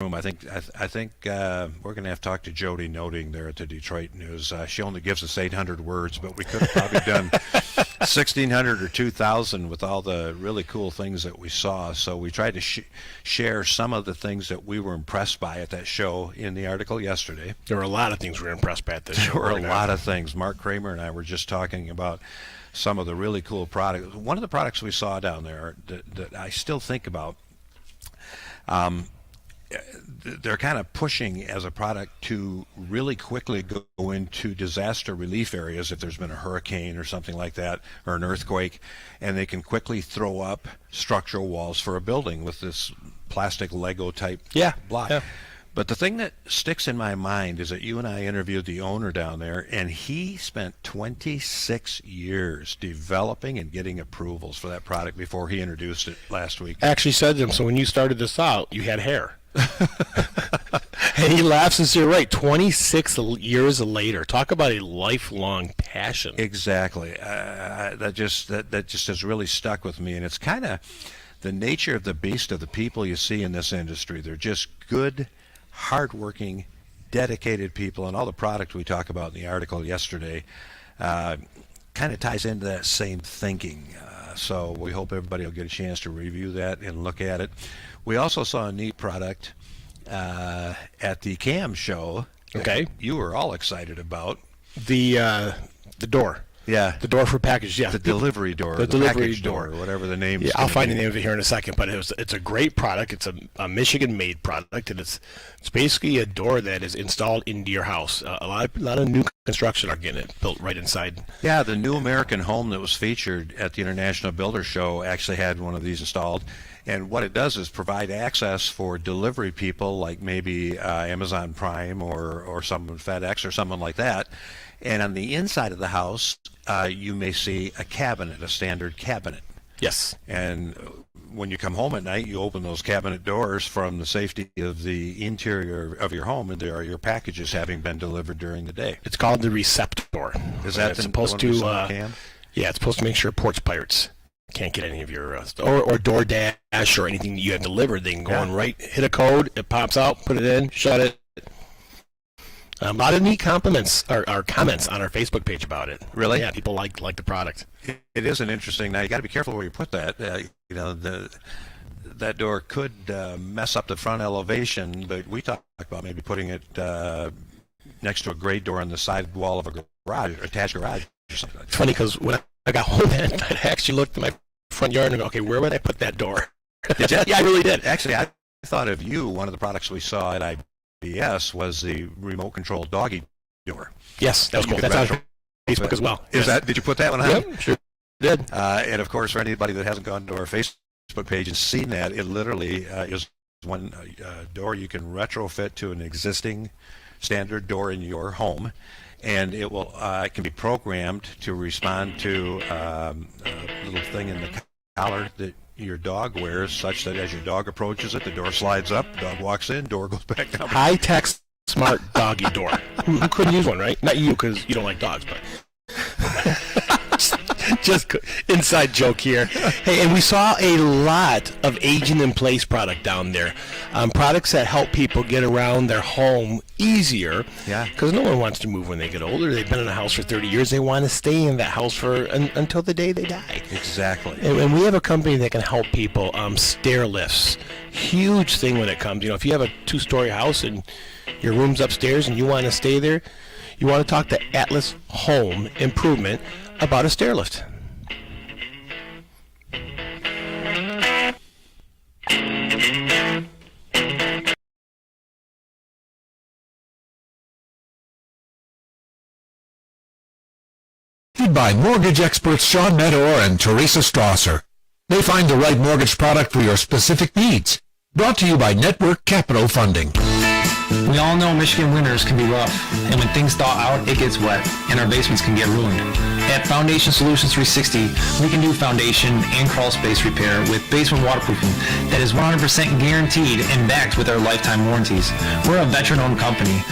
I think we're going to have to talk to Jody Noting there at the Detroit News. She only gives us 800 words, but we could have probably done 1,600 or 2,000 with all the really cool things that we saw. So we tried to share some of the things that we were impressed by at that show in the article yesterday. There were a lot of things we were impressed by at this show. There were a lot of things. Mark Cramer and I were just talking about some of the really cool products. One of the products we saw down there that I still think about, they're kind of pushing as a product to really quickly go into disaster relief areas if there's been a hurricane or something like that, or an earthquake, and they can quickly throw up structural walls for a building with this plastic Lego type block. Yeah. But the thing that sticks in my mind is that you and I interviewed the owner down there, and he spent 26 years developing and getting approvals for that product before he introduced it last week. I actually said to him, so when you started this out, you had hair. And he laughs and says, you're right, 26 years later. Talk about a lifelong passion. Exactly. That just has really stuck with me, and it's kind of the nature of the beast of the people you see in this industry. They're just good, hardworking, dedicated people, and all the product we talk about in the article yesterday kind of ties into that same thinking. So we hope everybody will get a chance to review that and look at it. We also saw a neat product at the CAM show. Okay. You were all excited about the door. Yeah. The door for package, yeah. The delivery door. The delivery door. Or whatever the name is. Yeah, I'll find the name of it here in a second, but it's a great product. It's a Michigan-made product, and it's basically a door that is installed into your house. A lot of new construction are getting it built right inside. Yeah, the new American home that was featured at the International Builder Show actually had one of these installed. And what it does is provide access for delivery people like maybe Amazon Prime or someone FedEx or someone like that. And on the inside of the house, you may see a cabinet, a standard cabinet. Yes. And when you come home at night, you open those cabinet doors from the safety of the interior of your home, and there are your packages having been delivered during the day. It's called the Receptor. Is that supposed to? Yeah, it's supposed to make sure porch pirates can't get any of your or DoorDash or anything that you have delivered. They can go on right, hit a code, it pops out, put it in, shut it. A lot of neat compliments or comments on our Facebook page about it. Really? Yeah, people like the product. It is an interesting. Now you got to be careful where you put that. That door could mess up the front elevation, but we talked about maybe putting it next to a grade door on the side wall of a garage, or attached garage, or something. It's funny because when I got home that night, I actually looked at my front yard and go, okay, where would I put that door? Did you? Yeah, I really did. Actually, I thought of you. One of the products we saw at IBS was the remote control Doggy door. Yes, that was cool. That's on Facebook as well. Did you put that one on? Yep, sure did. And of course, for anybody that hasn't gone to our Facebook page and seen that, it literally is one door you can retrofit to an existing standard door in your home, and it can be programmed to respond to a little thing in the collar that your dog wears, such that as your dog approaches it, the door slides up, the dog walks in, door goes back down. High-tech, smart doggy door. Who couldn't use one, right? Not you, because you don't like dogs, but just inside joke here. Hey, and we saw a lot of aging in place product down there. Products that help people get around their home easier. Yeah. Because no one wants to move when they get older. They've been in a house for 30 years. They want to stay in that house until the day they die. Exactly. And we have a company that can help people. Stair Lifts. Huge thing when it comes. If you have a 2-story house and your room's upstairs and you want to stay there, you want to talk to Atlas Home Improvement about a stair lift. By mortgage experts Sean Meador and Teresa Strasser. They find the right mortgage product for your specific needs. Brought to you by Network Capital Funding. We all know Michigan winters can be rough, and when things thaw out, it gets wet, and our basements can get ruined. At Foundation Solutions 360, we can do foundation and crawl space repair with basement waterproofing that is 100% guaranteed and backed with our lifetime warranties. We're a veteran-owned company.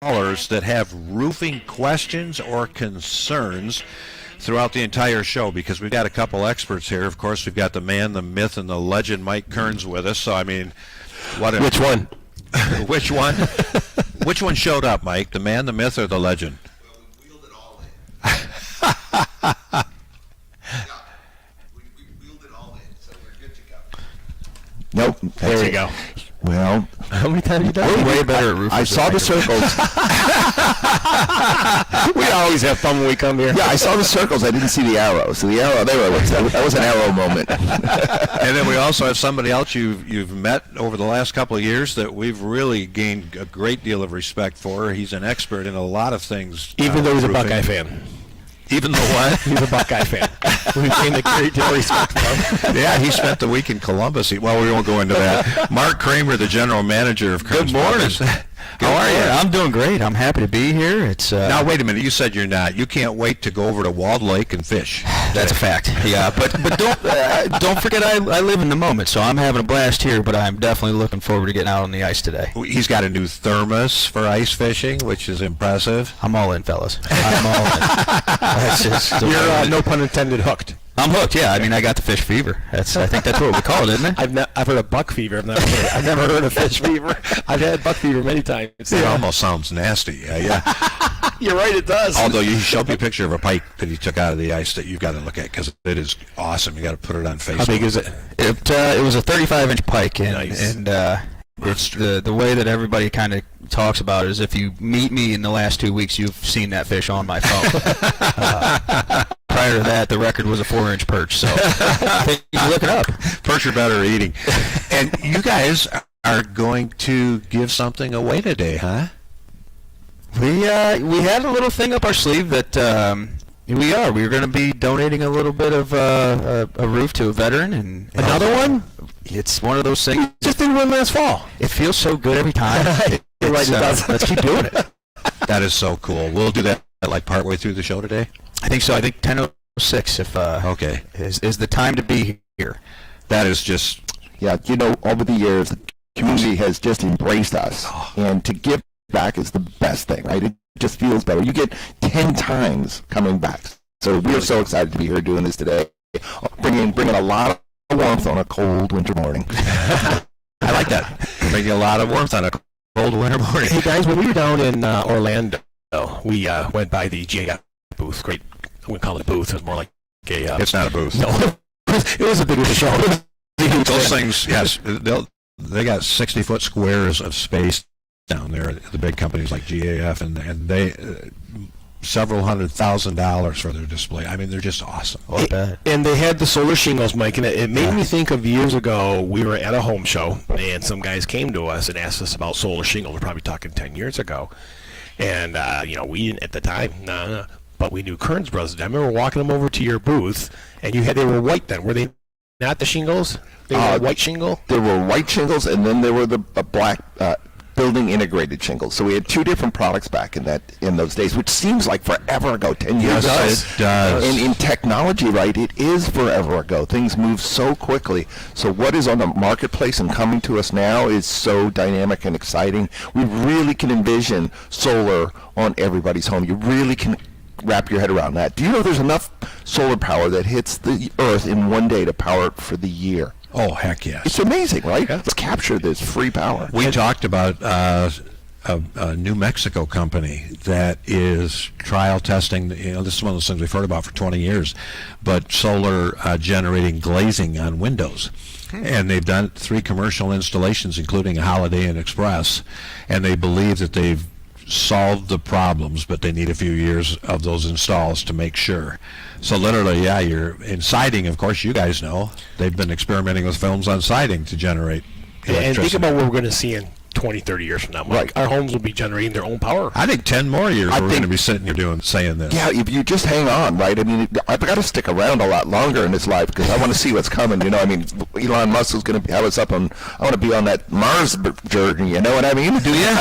callers that have roofing questions or concerns throughout the entire show, because we've got a couple experts here. Of course, we've got the man, the myth, and the legend Mike Kearns with us. So, I mean, Which one? Which one? Which one showed up, Mike? The man, the myth, or the legend? Well, we wheeled it all in. We wheeled it all in, so we're good to go. Nope. There we go. Well, How many times have you done it? way better at roofers. I saw the circles. We always have fun when we come here. Yeah, I saw the circles. I didn't see the arrows. So the arrow, that was an arrow moment. And then we also have somebody else you've met over the last couple of years that we've really gained a great deal of respect for. He's an expert in a lot of things. Even though he's a roofing. Buckeye fan. Even though what? He's a Buckeye fan. We've gained a great deal of respect for him. Yeah, he spent the week in Columbus. Well, we won't go into that. Mark Cramer, the general manager of Kearns. Good morning. How are you? I'm doing great. I'm happy to be here. It's Now, wait a minute. You said you're not. You can't wait to go over to Walled Lake and fish. that's a fact. Yeah, but don't forget I live in the moment, so I'm having a blast here. But I'm definitely looking forward to getting out on the ice today. He's got a new thermos for ice fishing, which is impressive. I'm all in, fellas. I'm all in. That's just the way You're, it- no pun intended, hooked. I'm hooked. Yeah, I mean I got the fish fever. I think that's what we call it, isn't it? I've heard of buck fever. I've never heard of fish fever. I've had buck fever many times. It almost sounds nasty. Yeah. You're right, it does. Although you showed me a picture of a pike that he took out of the ice that you've got to look at, because it is awesome. You got to put it on Facebook. How big is it? It was a 35-inch pike, and Nice. it's the way that everybody kind of talks about it is if you meet me in the last 2 weeks, you've seen that fish on my phone. Prior to that, the record was a 4-inch perch. So you can look it up. Perch are better eating. And you guys are going to give something away today, huh? We had a little thing up our sleeve that we're going to be donating a little bit of a roof to a veteran, and Another one? it's one of those things. Just did one last fall. It feels so good every time. You're right, it does. Let's keep doing it. That is so cool. We'll do that like partway through the show today. I think so. I think 10:06 if Okay. is the time to be here. That is just Yeah, over the years, the community has just embraced us. And to give back is the best thing, right? It just feels better. You get 10 times coming back. So we're so excited to be here doing this today. Bringing a lot of warmth on a cold winter morning. I like that. Making a lot of warmth on a cold winter morning. Hey guys, when we were down in Orlando, we went by the Gaf booth. Great, I wouldn't call it a booth. It was more like a. It's not a booth. No, it was a big show. Those things, yes, they got 60-foot squares of space down there. The big companies like GAF, and they several $100,000 for their display. I mean, they're just awesome. Oh, I bet. And they had the solar shingles, Mike, and it made me think of years ago. We were at a home show, and some guys came to us and asked us about solar shingles. We're probably talking 10 years ago. And, we didn't at the time, but we knew Kearns Brothers. I remember walking them over to your booth, and they were white then. Were they not the shingles? They were a white shingle? There were white shingles, and then there were the black building integrated shingles. So we had two different products back in those days, which seems like forever ago, 10 years ago. Yes, it does. And in technology, right, it is forever ago. Things move so quickly. So what is on the marketplace and coming to us now is so dynamic and exciting. We really can envision solar on everybody's home. You really can wrap your head around that. Do you know there's enough solar power that hits the earth in one day to power it for the year? Oh, heck yes. It's amazing, right? Let's capture this free power. We talked about a New Mexico company that is trial testing. This is one of those things we've heard about for 20 years, but solar generating glazing on windows. And they've done 3 commercial installations, including a Holiday Inn Express, and they believe that they've solved the problems, but they need a few years of those installs to make sure. So literally, yeah, you're in siding, of course, you guys know. They've been experimenting with films on siding to generate electricity. And think about what we're going to see in 20, 30 years from now. Mike. Right. Our homes will be generating their own power. I think 10 more years I we're going to think- be sitting here saying this. Yeah, if you just hang on, right? I mean, I've got to stick around a lot longer in this life because I want to see what's coming. I mean, Elon Musk is going to have us up on. I want to be on that Mars journey. You know what I mean? Do you?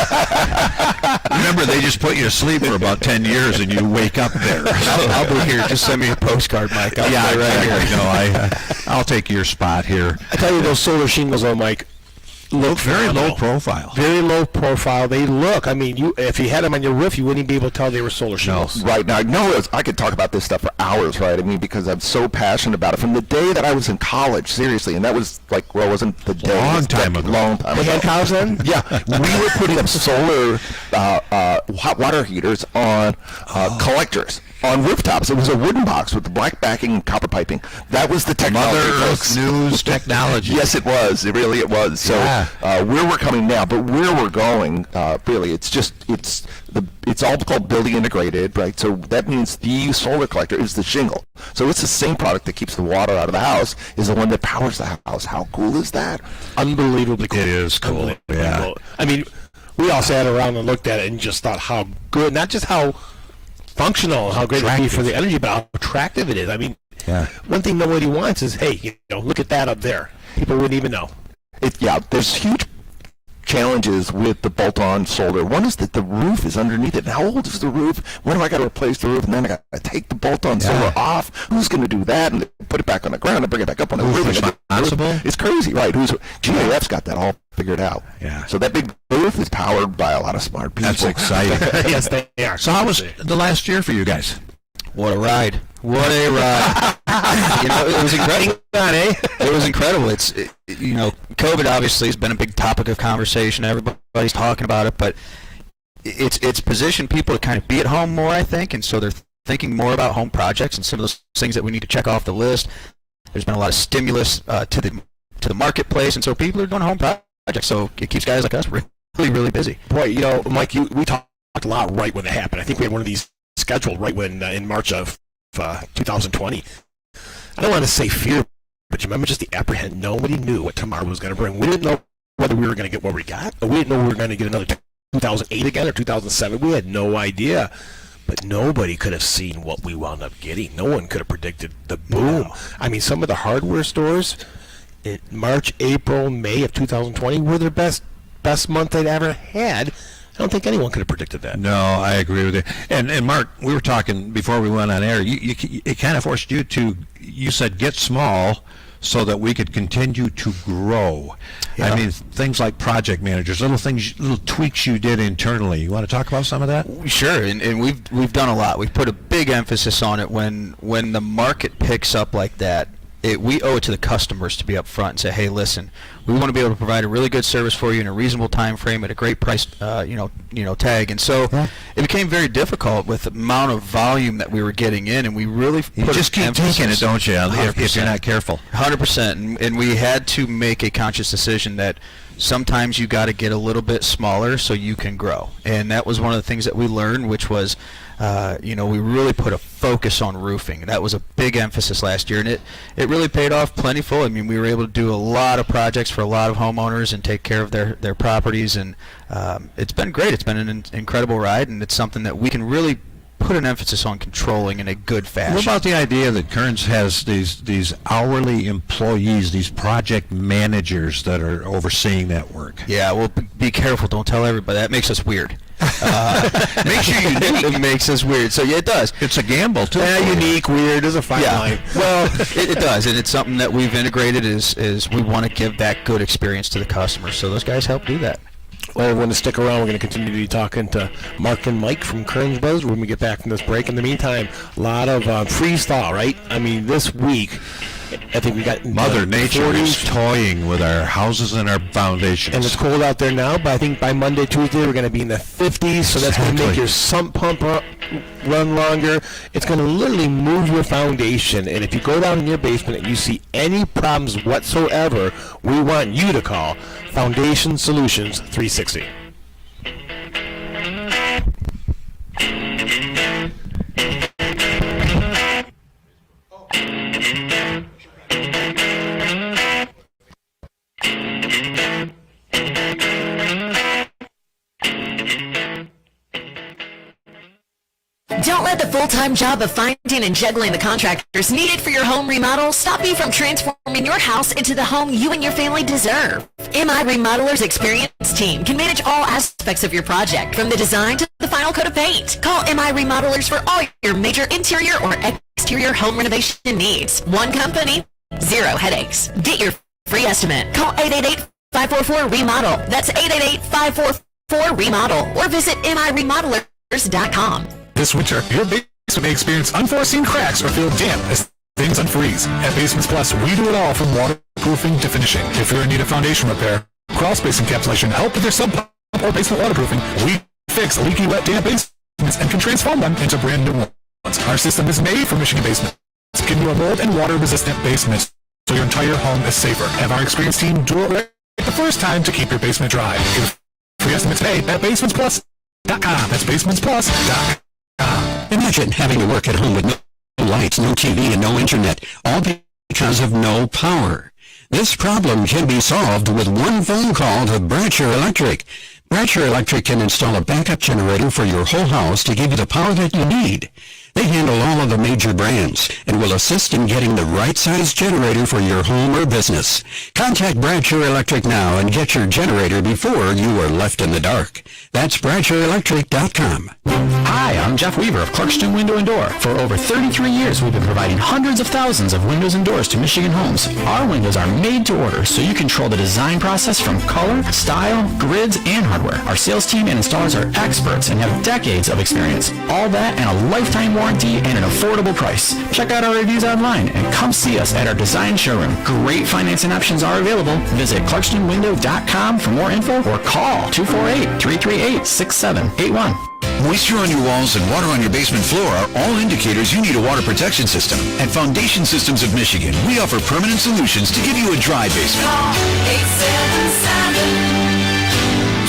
Remember, they just put you to sleep for about 10 years and you wake up there. I'll be here. Just send me a postcard, Mike. I'll Yeah, be right exactly. here. No, I'll take your spot here. I tell you, those solar shingles, though, Mike, look Very phenomenal. low profile. Very low profile. They look. I mean, if you had them on your roof, you wouldn't even be able to tell they were solar shingles. Right now, I could talk about this stuff for hours, right? I mean, because I'm so passionate about it. From the day that I was in college, seriously, and that was like, well, wasn't the day? Long time ago. Long time They ago. had cows then? Yeah, we were putting up solar hot water heaters on collectors. On rooftops. It was a wooden box with the black backing and copper piping. That was the technology, Mother folks. Earth news technology. Yes, it was. It really was. So where we're coming now, but where we're going, really, it's all called building integrated, right? So that means the solar collector is the shingle. So it's the same product that keeps the water out of the house is the one that powers the house. How cool is that? Unbelievably cool. It is cool. Unbelievably Yeah. cool. I mean, we all sat around and looked at it and just thought how good, not just how functional, how great it would be for the energy, but how attractive it is. I mean, one thing nobody wants is, hey, look at that up there. People wouldn't even know. There's huge challenges with the bolt-on solar. One is that the roof is underneath it. And how old is the roof? When do I got to replace the roof? And then I got to take the bolt-on solar off. Who's going to do that? And put it back on the ground and bring it back up on the roof. responsible? It's crazy, right? GAF's got that all figured out. Yeah. So that big roof is powered by a lot of smart people. That's exciting. Yes, they are. So how was the last year for you guys? What a ride! What a ride! It was incredible. It was incredible. COVID obviously has been a big topic of conversation. Everybody's talking about it, but it's positioned people to kind of be at home more, I think, and so they're thinking more about home projects and some of those things that we need to check off the list. There's been a lot of stimulus to the marketplace, and so people are doing home projects. So it keeps guys like us really, really busy. Boy, Mike, we talked a lot right when it happened. I think we had one of these scheduled right when in March of 2020. I don't want to say fear, but you remember just the apprehension. Nobody knew what tomorrow was going to bring. We didn't know whether we were going to get what we got. We didn't know we were going to get another 2008 again or 2007. We had no idea. But nobody could have seen what we wound up getting. No one could have predicted the boom. I mean, some of the hardware stores in March, April, May of 2020 were their best month they'd ever had. I don't think anyone could have predicted that. No, I agree with you. And Mark, we were talking before we went on air. It kind of forced you to. You said get small so that we could continue to grow. Yeah. I mean, things like project managers, little tweaks you did internally. You want to talk about some of that? Sure, and we've done a lot. We've put a big emphasis on it when the market picks up like that. We owe it to the customers to be up front and say, hey, listen, we want to be able to provide a really good service for you in a reasonable time frame at a great price, tag. And so it became very difficult with the amount of volume that we were getting in, and we really You just keep taking it, don't you? If 100%. you're not careful. 100%, and we had to make a conscious decision that sometimes you got to get a little bit smaller so you can grow, and that was one of the things that we learned, which was, we really put a focus on roofing. That was a big emphasis last year, and it really paid off plentiful. I mean, we were able to do a lot of projects for a lot of homeowners and take care of their properties, and it's been great. It's been an incredible ride, and it's something that we can really put an emphasis on controlling in a good fashion. What about the idea that Kearns has these hourly employees, these project managers that are overseeing that work? Yeah, well, be careful. Don't tell everybody. That makes us weird. Makes you unique. It makes us weird. So yeah, it does. It's a gamble too. Yeah, unique, weird. There's a fine line. Well, it does, and it's something that we've integrated. Is we want to give that good experience to the customers. So those guys help do that. Well, we're going to stick around. We're going to continue to be talking to Mark and Mike from Kearns Buzz when we get back from this break. In the meantime, a lot of freeze thaw, right? I mean, this week, I think we got Mother Nature 40s, is toying with our houses and our foundations. and it's cold out there now, but I think by Monday, Tuesday, we're going to be in the 50s, so that's going to make Exactly. your sump pump run longer. It's going to literally move your foundation, and if you go down in your basement and you see any problems whatsoever, we want you to call Foundation Solutions 360. Don't let the full-time job of finding and juggling the contractors needed for your home remodel stop you from transforming your house into the home you and your family deserve. MI Remodeler's experienced team can manage all aspects of your project, from the design to the final coat of paint. Call MI Remodelers for all your major interior or exterior home renovation needs. One company, zero headaches. Get your free estimate. Call 888-544-REMODEL. That's 888-544-REMODEL. Or visit miremodelers.com. This winter, your basement may experience unforeseen cracks or feel damp as things unfreeze. At Basements Plus, we do it all from waterproofing to finishing. If you're in need of foundation repair, crawl space encapsulation, help with your sub pump or basement waterproofing, we fix leaky, wet, damp basements and can transform them into brand new ones. Our system is made for Michigan basements. It can do a mold and water resistant basement, so your entire home is safer. Have our experienced team do it right the first time to keep your basement dry. Get free estimates made at basementsplus.com. That's basementsplus.com. Imagine having to work at home with no lights, no TV, and no internet, all because of no power. This problem can be solved with one phone call to Wjr Electric. Wjr Electric can install a backup generator for your whole house to give you the power that you need. They handle all of the major brands and will assist in getting the right size generator for your home or business. Contact Wjr Electric now and get your generator before you are left in the dark. That's WjrElectric.com. Hi, I'm Jeff Weaver of Clarkston Window and Door. For over 33 years, we've been providing hundreds of thousands of windows and doors to Michigan homes. Our windows are made to order, so you control the design process from color, style, grids, and hardware. Our sales team and installers are experts and have decades of experience. All that and a lifetime warranty and an affordable price. Check out our reviews online and come see us at our design showroom. Great financing options are available. Visit ClarkstonWindow.com for more info or call 248-338-6781. Moisture on your walls and water on your basement floor are all indicators you need a water protection system. At Foundation Systems of Michigan, we offer permanent solutions to give you a dry basement. Call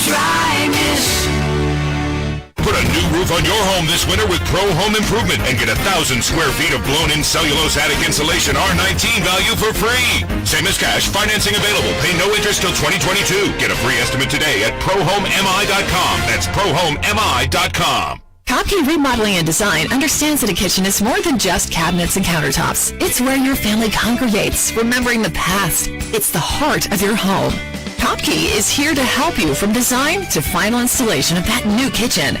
877-DRY-MISH. Put a new roof on your home this winter with Pro Home Improvement and get 1,000 square feet of blown-in cellulose attic insulation R19 value for free. Same as cash, financing available. Pay no interest till 2022. Get a free estimate today at ProHomeMI.com. That's ProHomeMI.com. Kopke Remodeling and Design understands that a kitchen is more than just cabinets and countertops. It's where your family congregates, remembering the past. It's the heart of your home. Kopke is here to help you from design to final installation of that new kitchen.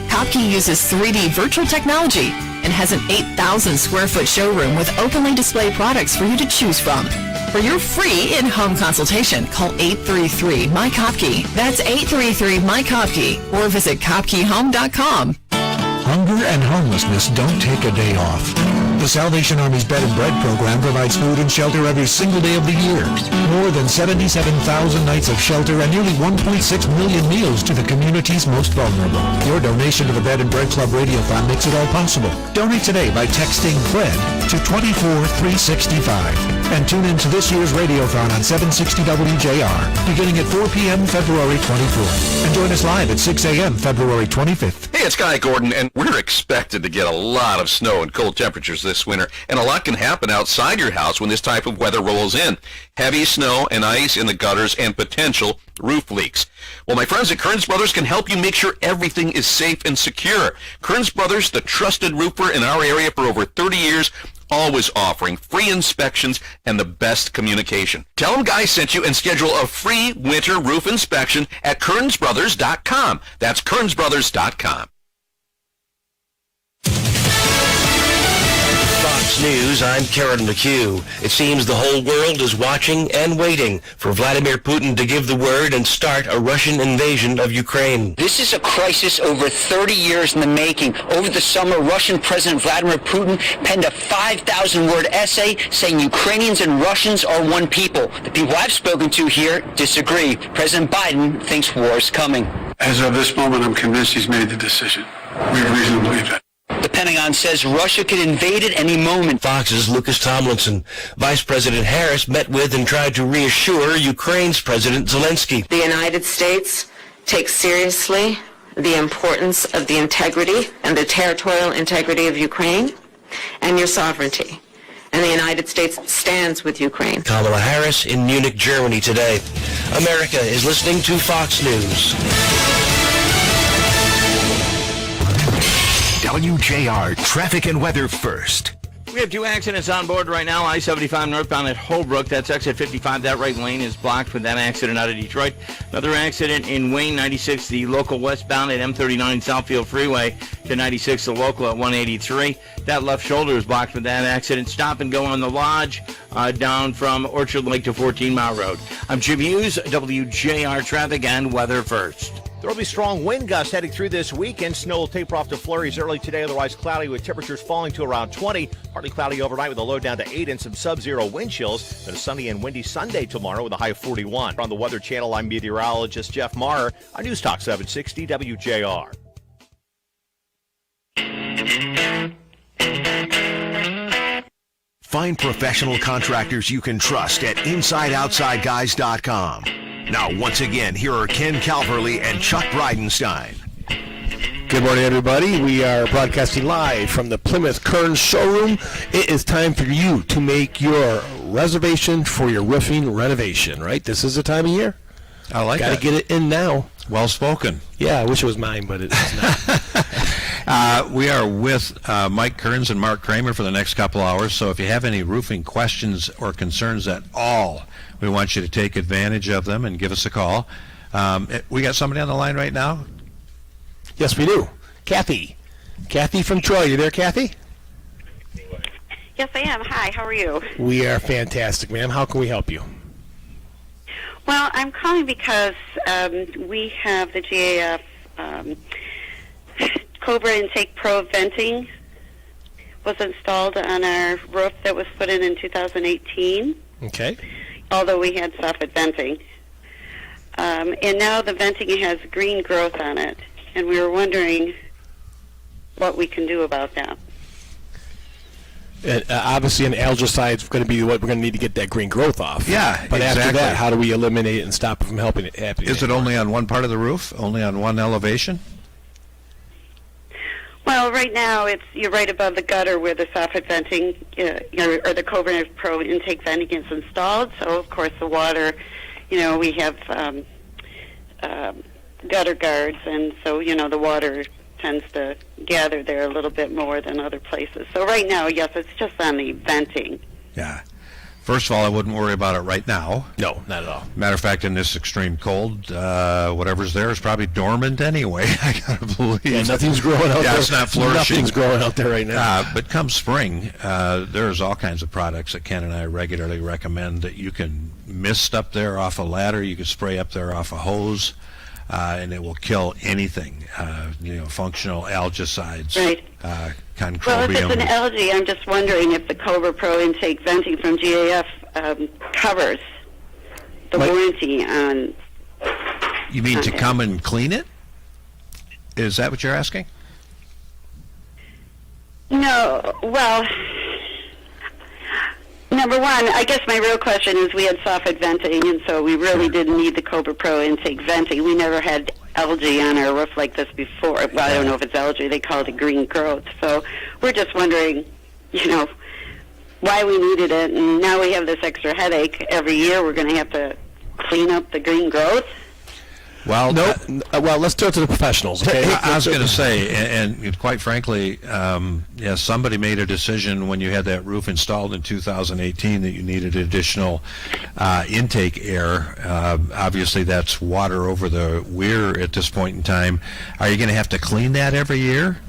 Kopke uses 3D virtual technology and has an 8,000 square foot showroom with openly displayed products for you to choose from. For your free in-home consultation, call 833-MY-KOPKE. That's 833-MY-KOPKE or visit KopkeHome.com. Hunger and homelessness don't take a day off. The Salvation Army's Bed and Bread program provides food and shelter every single day of the year. More than 77,000 nights of shelter and nearly 1.6 million meals to the community's most vulnerable. Your donation to the Bed and Bread Club Radiothon makes it all possible. Donate today by texting BREAD to 24365. And tune in to this year's Radiothon on 760 WJR, beginning at 4 p.m. February 24th. And join us live at 6 a.m. February 25th. Hey, it's Guy Gordon, and we're expected to get a lot of snow and cold temperatures this winter, and a lot can happen outside your house when this type of weather rolls in. Heavy snow and ice in the gutters and potential roof leaks. Well, my friends at Kearns Brothers can help you make sure everything is safe and secure. Kearns Brothers, the trusted roofer in our area for over 30 years, always offering free inspections and the best communication. Tell them Guy sent you and schedule a free winter roof inspection at KearnsBrothers.com. That's KearnsBrothers.com. Fox News, I'm Karen McHugh. It seems the whole world is watching and waiting for Vladimir Putin to give the word and start a Russian invasion of Ukraine. This is a crisis over 30 years in the making. Over the summer, Russian President Vladimir Putin penned a 5,000-word essay saying Ukrainians and Russians are one people. The people I've spoken to here disagree. President Biden thinks war is coming. As of this moment, I'm convinced he's made the decision. We have reason to believe that. The Pentagon says Russia could invade at any moment. Fox's Lucas Tomlinson. Vice President Harris met with and tried to reassure Ukraine's President Zelensky. The United States takes seriously the importance of the integrity and the territorial integrity of Ukraine and your sovereignty. And the United States stands with Ukraine. Kamala Harris in Munich, Germany today. America is listening to Fox News. WJR Traffic and Weather first. We have 2 accidents on board right now. I-75 northbound at Holbrook. That's exit 55. That right lane is blocked with that accident out of Detroit. Another accident in Wayne, 96, the local westbound at M39 Southfield Freeway to 96, the local at 183. That left shoulder is blocked with that accident. Stop and go on the Lodge down from Orchard Lake to 14 Mile Road. I'm Jim Hughes, WJR Traffic and Weather First. There will be strong wind gusts heading through this weekend. Snow will taper off to flurries early today, otherwise cloudy with temperatures falling to around 20. Partly cloudy overnight with a low down to 8 and some sub-zero wind chills. Then a sunny and windy Sunday tomorrow with a high of 41. On the Weather Channel, I'm meteorologist Jeff Maher on News Talk 760 WJR. Find professional contractors you can trust at InsideOutsideGuys.com. Now, once again, here are Ken Calverley and Chuck Bridenstine. Good morning, everybody. We are broadcasting live from the Plymouth Kearns showroom. It is time for you to make your reservation for your roofing renovation, right? This is the time of year. I like that. Got to get it in now. Well spoken. Yeah, I wish it was mine, but it is not. We are with Mike Kearns and Mark Cramer for the next couple hours, so if you have any roofing questions or concerns at all, we want you to take advantage of them and give us a call. We got somebody on the line right now? Yes, we do. Kathy. Kathy from Troy. You there, Kathy? Yes, I am. Hi, how are you? We are fantastic, ma'am. How can we help you? Well, I'm calling because we have the GAF Cobra Intake Pro venting was installed on our roof that was put in 2018. Okay. Although we had soffit venting. And now the venting has green growth on it. And we were wondering what we can do about that. Obviously, an algicide is going to be what we're going to need to get that green growth off. Yeah, but exactly. After that, how do we eliminate it and stop it from happening? Is it only on one part of the roof? Only on one elevation? Well, right now you're right above the gutter where the soffit venting, or the Cobra Pro intake venting is installed. So, of course, the water, we have gutter guards, and so the water tends to gather there a little bit more than other places. So right now, yes, it's just on the venting. Yeah. First of all, I wouldn't worry about it right now. No, not at all. Matter of fact, in this extreme cold, whatever's there is probably dormant anyway. I gotta believe. Yeah, nothing's growing out there. Yeah, it's not flourishing. Nothing's growing out there right now. But come spring, there's all kinds of products that Ken and I regularly recommend that you can mist up there off a ladder. You can spray up there off a hose. And it will kill anything, functional algicides, right. Concrobium. Well, if it's an algae, I'm just wondering if the Cobra Pro intake venting from GAF covers the warranty on... You mean to come and clean it? Is that what you're asking? No, well... Number one, I guess my real question is we had soffit venting, and so we really didn't need the Cobra Pro intake venting. We never had algae on our roof like this before. Well, I don't know if it's algae. They call it green growth. So we're just wondering, why we needed it, and now we have this extra headache. Every year we're going to have to clean up the green growth. Well, well, let's turn to the professionals. Okay? I was going to say, and quite frankly, somebody made a decision when you had that roof installed in 2018 that you needed additional intake air. Obviously, that's water over the Wjr at this point in time. Are you going to have to clean that every year?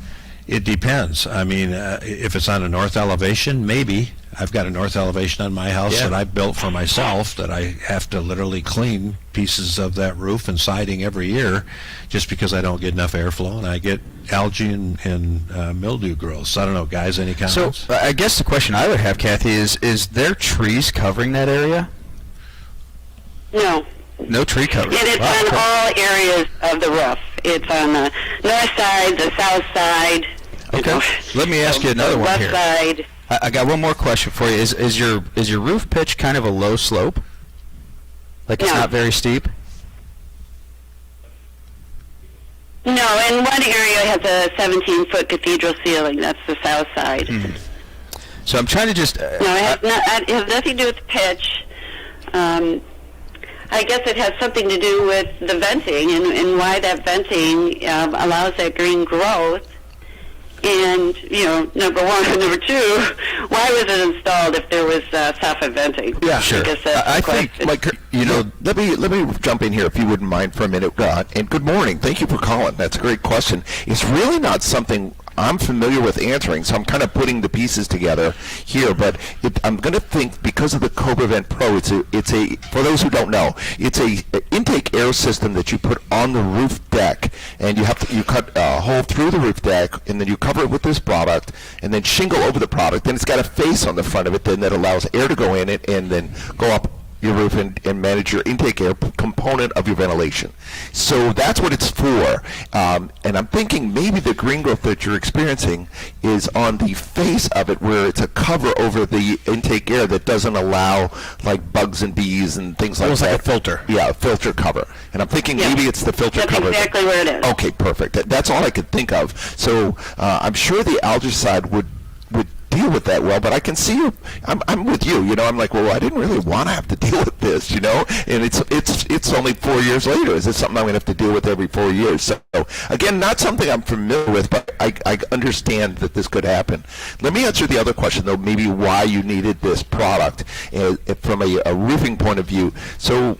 It depends. I mean, if it's on a north elevation, maybe. I've got a north elevation on my house that I built for myself that I have to literally clean pieces of that roof and siding every year just because I don't get enough airflow and I get algae and mildew growth. So I don't know, guys, any comments? So I guess the question I would have, Kathy, is there trees covering that area? No. No tree cover. And it's on all areas of the roof. It's on the north side, the south side. Okay. Let me ask you another one here. Left side. I got one more question for you. Is your roof pitch kind of a low slope? Like it's not very steep? No, and one area has a 17-foot cathedral ceiling. That's the south side. Mm-hmm. So I'm trying to just... no, it has nothing to do with the pitch. I guess it has something to do with the venting and why that venting allows that green growth. And, number one. And number two, why was it installed if there was soffit venting? Yeah, sure. I think, like, let me jump in here if you wouldn't mind for a minute. And good morning. Thank you for calling. That's a great question. It's really not something I'm familiar with answering, so I'm kind of putting the pieces together here. But I'm going to think, because of the Cobra Vent Pro, it's a for those who don't know, it's a intake air system that you put on the roof deck, and you cut a hole through the roof deck, and then you cover it with this product, and then shingle over the product. Then it's got a face on the front of it then that allows air to go in it and then go up your roof and manage your intake air component of your ventilation. So that's what it's for. And I'm thinking maybe the green growth that you're experiencing is on the face of it, where it's a cover over the intake air that doesn't allow like bugs and bees and things like that. Almost like a filter. Yeah, a filter cover. And I'm thinking maybe it's the filter cover. That's exactly where it is. Okay, perfect. That's all I could think of. So I'm sure the algicide would deal with that well, but I can see you. I'm with you. I'm like, well, I didn't really want to have to deal with this, and it's only 4 years later. Is this something I'm going to have to deal with every 4 years? So again, not something I'm familiar with, but I understand that this could happen. Let me answer the other question, though, maybe why you needed this product from a roofing point of view. So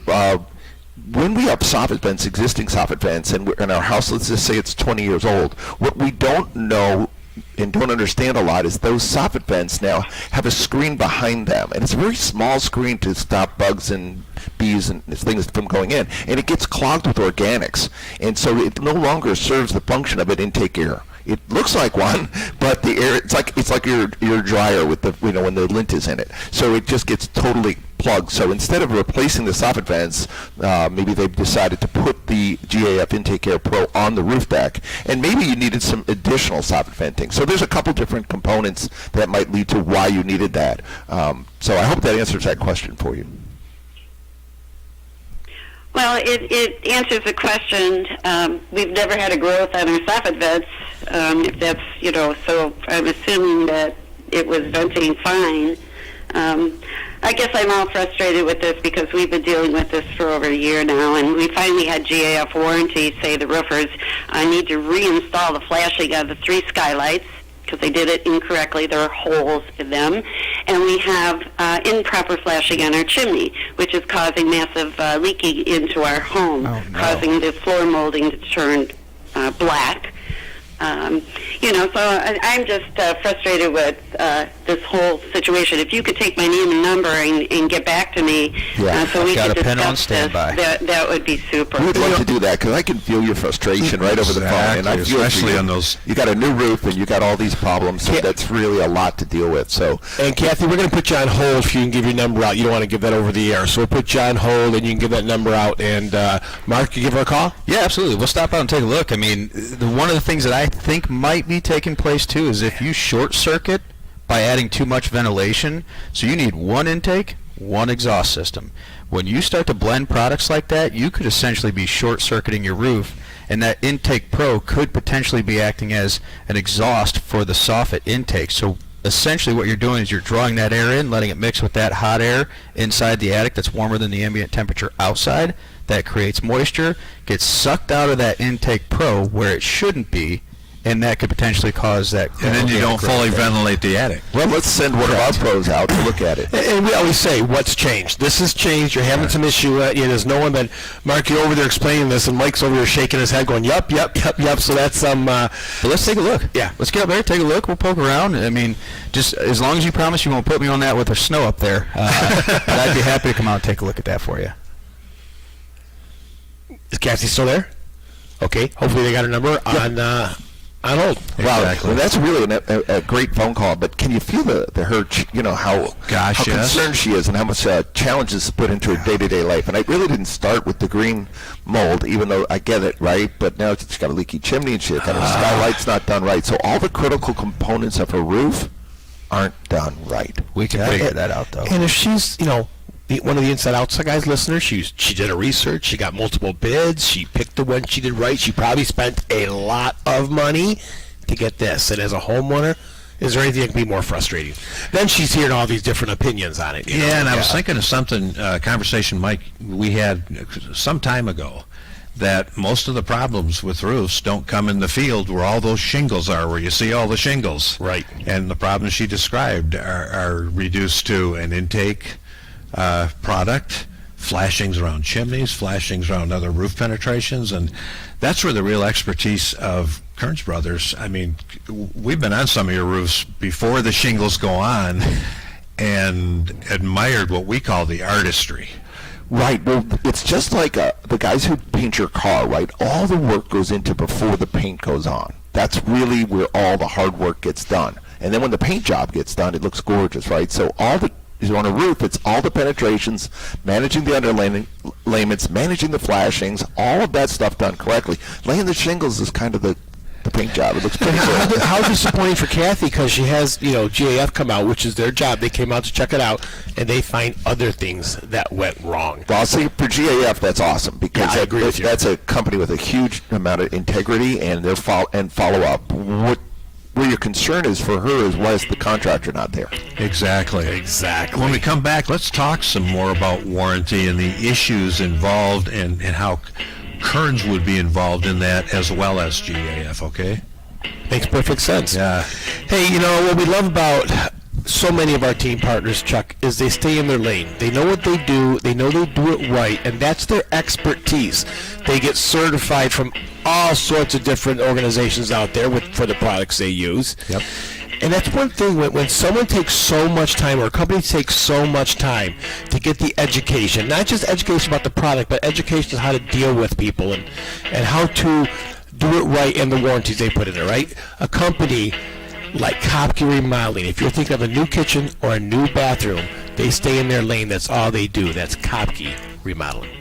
when we have soffit vents, existing soffit vents, and in our house, let's just say it's 20 years old, what we don't know and don't understand a lot is those soffit vents now have a screen behind them, and it's a very small screen to stop bugs and bees and things from going in, and it gets clogged with organics, and so it no longer serves the function of an intake air. It looks like one, but the air, it's like your dryer with the when the lint is in it. So it just gets totally plugged. So instead of replacing the soffit vents, maybe they've decided to put the GAF Intake Air Pro on the roof deck, and maybe you needed some additional soffit venting. So there's a couple different components that might lead to why you needed that. So I hope that answers that question for you. Well, it answers the question. We've never had a growth on our soffit vents. If that's, so I'm assuming that it was venting fine. I guess I'm all frustrated with this because we've been dealing with this for over a year now, and we finally had GAF warranty say the roofers need to reinstall the flashing on the 3 skylights because they did it incorrectly. There are holes in them. And we have improper flashing on our chimney, which is causing massive leaking into our home, causing the floor molding to turn black. So I'm just frustrated with this whole situation. If you could take my name and number and get back to me so we could discuss this, that would be super. We'd love to do that because I can feel your frustration right over the phone. And I feel especially on those. You got a new roof and you got all these problems, so that's really a lot to deal with. So. And Kathy, we're going to put you on hold if you can give your number out. You don't want to give that over the air. So we'll put you on hold and you can give that number out. And Mark, you give her a call? Yeah, absolutely. We'll stop out and take a look. I mean, one of the things that I think might be taking place too is if you short circuit by adding too much ventilation, so you need one intake, one exhaust system. When you start to blend products like that, you could essentially be short circuiting your roof, and that Intake Pro could potentially be acting as an exhaust for the soffit intake. So essentially what you're doing is you're drawing that air in, letting it mix with that hot air inside the attic that's warmer than the ambient temperature outside. That creates moisture, gets sucked out of that Intake Pro where it shouldn't be, and that could potentially cause that. And then you don't fully ventilate the attic. Well, let's send one of our pros out to look at it. And we always say, what's changed? This has changed. You're having some issue. There's no one but Mark, you're over there explaining this, and Mike's over there shaking his head going, yup. So that's some... But let's take a look. Yeah. Let's get up there, take a look. We'll poke around. I mean, just as long as you promise you won't put me on that with the snow up there, I'd be happy to come out and take a look at that for you. Is Cassie still there? Okay. Hopefully they got her number on hold. Wow, well, that's really a great phone call. But can you feel the hurt? How concerned she is, and how much challenges put into her day-to-day life. And I really didn't start with the green mold, even though I get it, right? But now she's got a leaky chimney, and she's got her skylight's not done right. So all the critical components of her roof aren't done right. We can figure that out, though. And if she's, one of the Inside Outside guys listeners, she did a research, she got multiple bids, she picked the one she did right, she probably spent a lot of money to get this. And as a homeowner, is there anything that can be more frustrating? Then she's hearing all these different opinions on it. And I was thinking of something, conversation, Mike, we had some time ago, that most of the problems with roofs don't come in the field where all those shingles are, where you see all the shingles. Right. And the problems she described are reduced to an intake product, flashings around chimneys, flashings around other roof penetrations, and that's where the real expertise of Kearns Brothers. I mean, we've been on some of your roofs before the shingles go on and admired what we call the artistry. Right. Well, it's just like the guys who paint your car, right? All the work goes into before the paint goes on. That's really where all the hard work gets done. And then when the paint job gets done, it looks gorgeous, right? So on a roof, it's all the penetrations, managing the underlayments, managing the flashings, all of that stuff done correctly. Laying the shingles is kind of the paint job. It looks pretty good. How disappointing for Kathy, because she has, GAF come out, which is their job. They came out to check it out, and they find other things that went wrong. Well, I'll say for GAF, that's awesome, because I agree with you. That's a company with a huge amount of integrity and their follow-up. Where your concern is for her is, why is the contractor not there? Exactly. When we come back, let's talk some more about warranty and the issues involved and how Kearns would be involved in that, as well as GAF, okay? Makes perfect sense. Yeah. Hey, what we love about so many of our team partners, Chuck, is they stay in their lane. They know what they do. They know they do it right, and that's their expertise. They get certified from all sorts of different organizations out there for the products they use. Yep. And that's one thing, when someone takes so much time, or a company takes so much time to get the education, not just education about the product, but education on how to deal with people and how to do it right, and the warranties they put in it, right? A company like Cobra Remodeling, if you're thinking of a new kitchen or a new bathroom, they stay in their lane. That's all they do. That's Cobra Remodeling.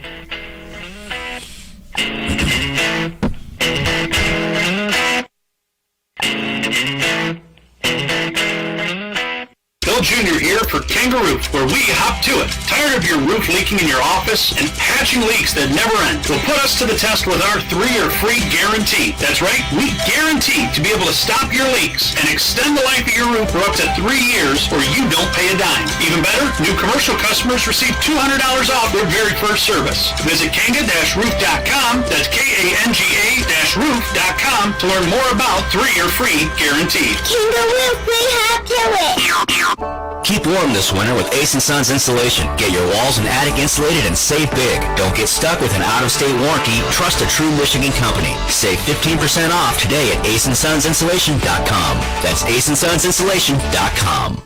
Bill Jr. here for Kangaroo, where we hop to it. Tired of your roof leaking in your office and patching leaks that never end? Well, put us to the test with our 3-year free guarantee. That's right, we guarantee to be able to stop your leaks and extend the life of your roof for up to 3 years, or you don't pay a dime. Even better, new commercial customers receive $200 off their very first service. Visit kanga-roof.com, that's KANGA-roof.com, to learn more about 3-year free guarantee. Kangaroo, we hop to it. Keep warm this winter with Ace & Sons Insulation. Get your walls and attic insulated and save big. Don't get stuck with an out-of-state warranty. Trust a true Michigan company. Save 15% off today at aceandsonsinsulation.com. That's aceandsonsinsulation.com.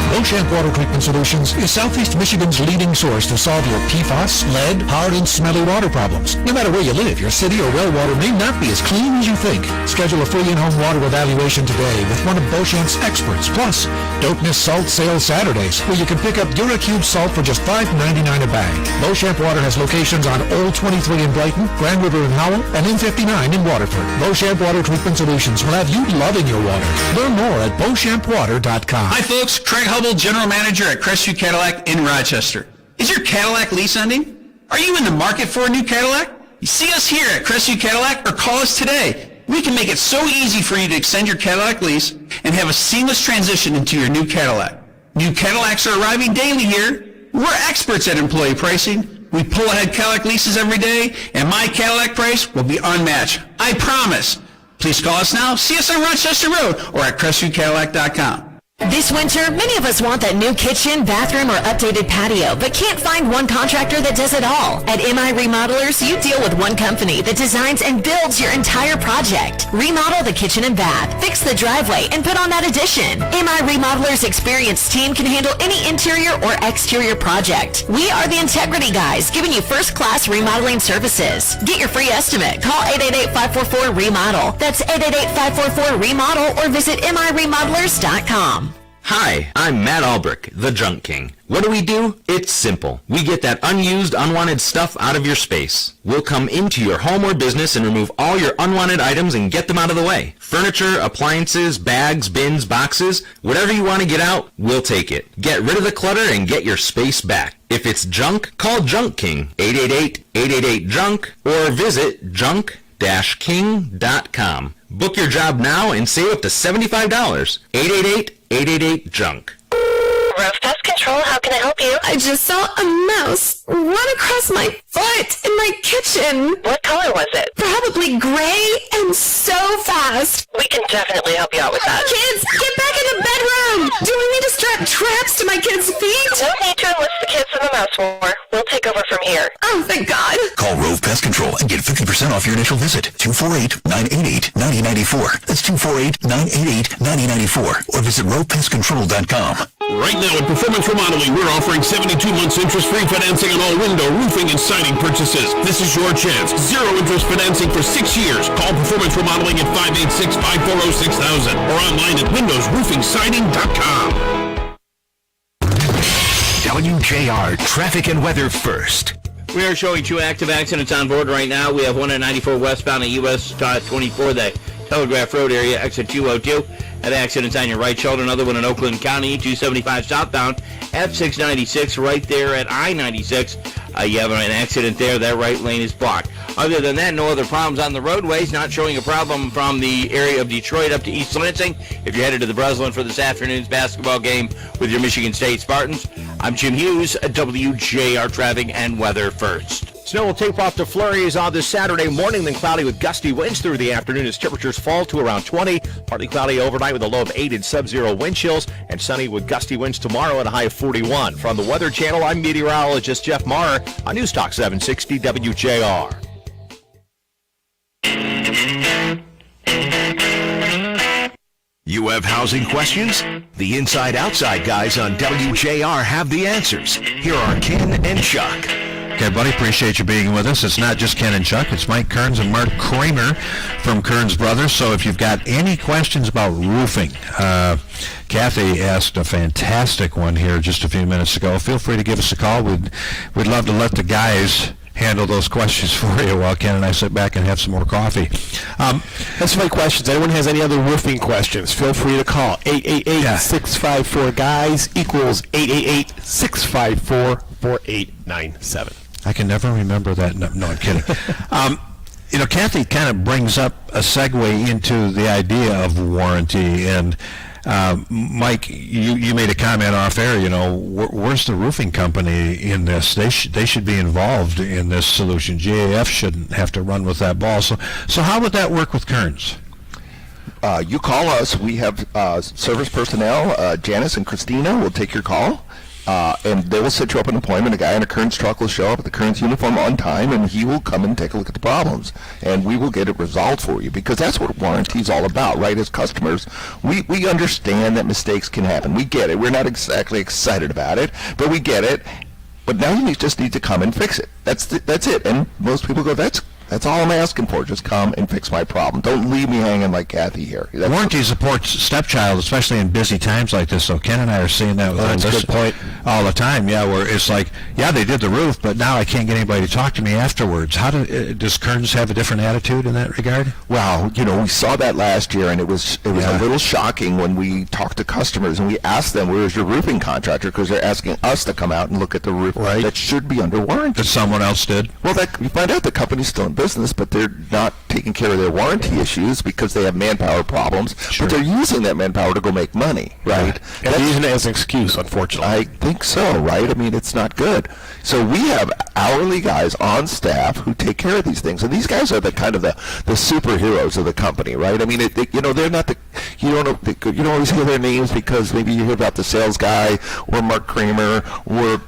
Beauchamp Water Treatment Solutions is Southeast Michigan's leading source to solve your PFAS, lead, hard, and smelly water problems. No matter where you live, your city or well water may not be as clean as you think. Schedule a free in-home water evaluation today with one of Beauchamp's experts. Plus, don't miss Salt Sale Saturdays, where you can pick up DuraCube salt for just $5.99 a bag. Beauchamp Water has locations on Old 23 in Brighton, Grand River in Howell, and M59 in Waterford. Beauchamp Water Treatment Solutions will have you loving your water. Learn more at beauchampwater.com. Hi folks, Craig Hubble, General Manager at Crestview Cadillac in Rochester. Is your Cadillac lease ending? Are you in the market for a new Cadillac? You see us here at Crestview Cadillac or call us today. We can make it so easy for you to extend your Cadillac lease and have a seamless transition into your new Cadillac. New Cadillacs are arriving daily here. We're experts at employee pricing. We pull ahead Cadillac leases every day, and my Cadillac price will be unmatched. I promise. Please call us now. See us on Rochester Road or at CrestviewCadillac.com. This winter, many of us want that new kitchen, bathroom, or updated patio, but can't find one contractor that does it all. At MI Remodelers, you deal with one company that designs and builds your entire project. Remodel the kitchen and bath, fix the driveway, and put on that addition. MI Remodelers' experienced team can handle any interior or exterior project. We are the Integrity Guys, giving you first-class remodeling services. Get your free estimate. Call 888-544-REMODEL. That's 888-544-REMODEL, or visit miremodelers.com. Hi, I'm Matt Albrecht, the Junk King. What do? It's simple. We get that unused, unwanted stuff out of your space. We'll come into your home or business and remove all your unwanted items and get them out of the way. Furniture, appliances, bags, bins, boxes, whatever you want to get out, we'll take it. Get rid of the clutter and get your space back. If it's junk, call Junk King, 888-888-JUNK, or visit junk-king.com. Book your job now and save up to $75. 888-888-JUNK. Roof Pest Control. Control. How can I help you? I just saw a mouse run across my foot in my kitchen. What color was it? Probably gray and so fast. We can definitely help you out with that. Kids, get back in the bedroom! Do we need to strap traps to my kids' feet? No need to enlist the kids in the mouse war. We'll take over from here. Oh, thank God. Call Rove Pest Control and get 50% off your initial visit. 248-988-9094. That's 248-988-9094. Or visit rovepestcontrol.com. Right now at Performance Remodeling, we're offering 72 months interest-free financing on all window, roofing, and siding purchases. This is your chance. Zero interest financing for 6 years. Call Performance Remodeling at 586-540-6000 or online at windowsroofingsiding.com. WJR Traffic and Weather first. We are showing 2 active accidents on board right now. We have one at 94 westbound at US 24, the Telegraph Road area, exit 202. That accident's on your right shoulder. Another one in Oakland County, 275 southbound at 696, right there at I-96. You have an accident there. That right lane is blocked. Other than that, no other problems on the roadways. Not showing a problem from the area of Detroit up to East Lansing. If you're headed to the Breslin for this afternoon's basketball game with your Michigan State Spartans, I'm Jim Hughes, WJR Traffic and Weather first. Snow will taper off to flurries on this Saturday morning, then cloudy with gusty winds through the afternoon as temperatures fall to around 20. Partly cloudy overnight with a low of 8 and sub-zero wind chills, and sunny with gusty winds tomorrow at a high of 41. From the Weather Channel, I'm meteorologist Jeff Maher on News Talk 760 WJR. You have housing questions? The Inside Outside guys on WJR have the answers. Here are Ken and Chuck. Okay, buddy, appreciate you being with us. It's not just Ken and Chuck. It's Mike Kearns and Mark Cramer from Kearns Brothers. So if you've got any questions about roofing, Kathy asked a fantastic one here just a few minutes ago. Feel free to give us a call. We'd love to let the guys handle those questions for you while Ken and I sit back and have some more coffee. That's my questions. Anyone has any other roofing questions, feel free to call. 888-654-GUYS equals 888-654-4897. I can never remember that. No, I'm kidding. Kathy kind of brings up a segue into the idea of warranty. And Mike, you made a comment off air. Where's the roofing company in this? They should be involved in this solution. GAF shouldn't have to run with that ball. So how would that work with Kearns? You call us. We have service personnel. Janice and Christina will take your call. And they will set you up an appointment. A guy in a Kearns truck will show up at the Kearns uniform on time, and he will come and take a look at the problems. And we will get it resolved for you, because that's what warranty is all about, right? As customers, we understand that mistakes can happen. We get it. We're not exactly excited about it, but we get it. But now you just need to come and fix it. That's it. And most people go, that's all I'm asking for. Just come and fix my problem. Don't leave me hanging like Kathy here. Warranty supports stepchild, especially in busy times like this. So Ken and I are seeing that with that's a good point. All the time. Yeah, where it's like, yeah, they did the roof, but now I can't get anybody to talk to me afterwards. Does Kearns have a different attitude in that regard? Well, we saw that last year, and it was a little shocking when we talked to customers and we asked them, where's your roofing contractor? Because they're asking us to come out and look at the roof that should be under warranty. That someone else did? Well, you find out the company's still in business, but they're not taking care of their warranty issues because they have manpower problems. Sure. But they're using that manpower to go make money, right? And they're using it as an excuse, unfortunately. I think so, right? I mean, it's not good. So we have hourly guys on staff who take care of these things, and these guys are the kind of the superheroes of the company, right? I mean, they're not you don't always hear their names because maybe you hear about the sales guy or Mark Cramer or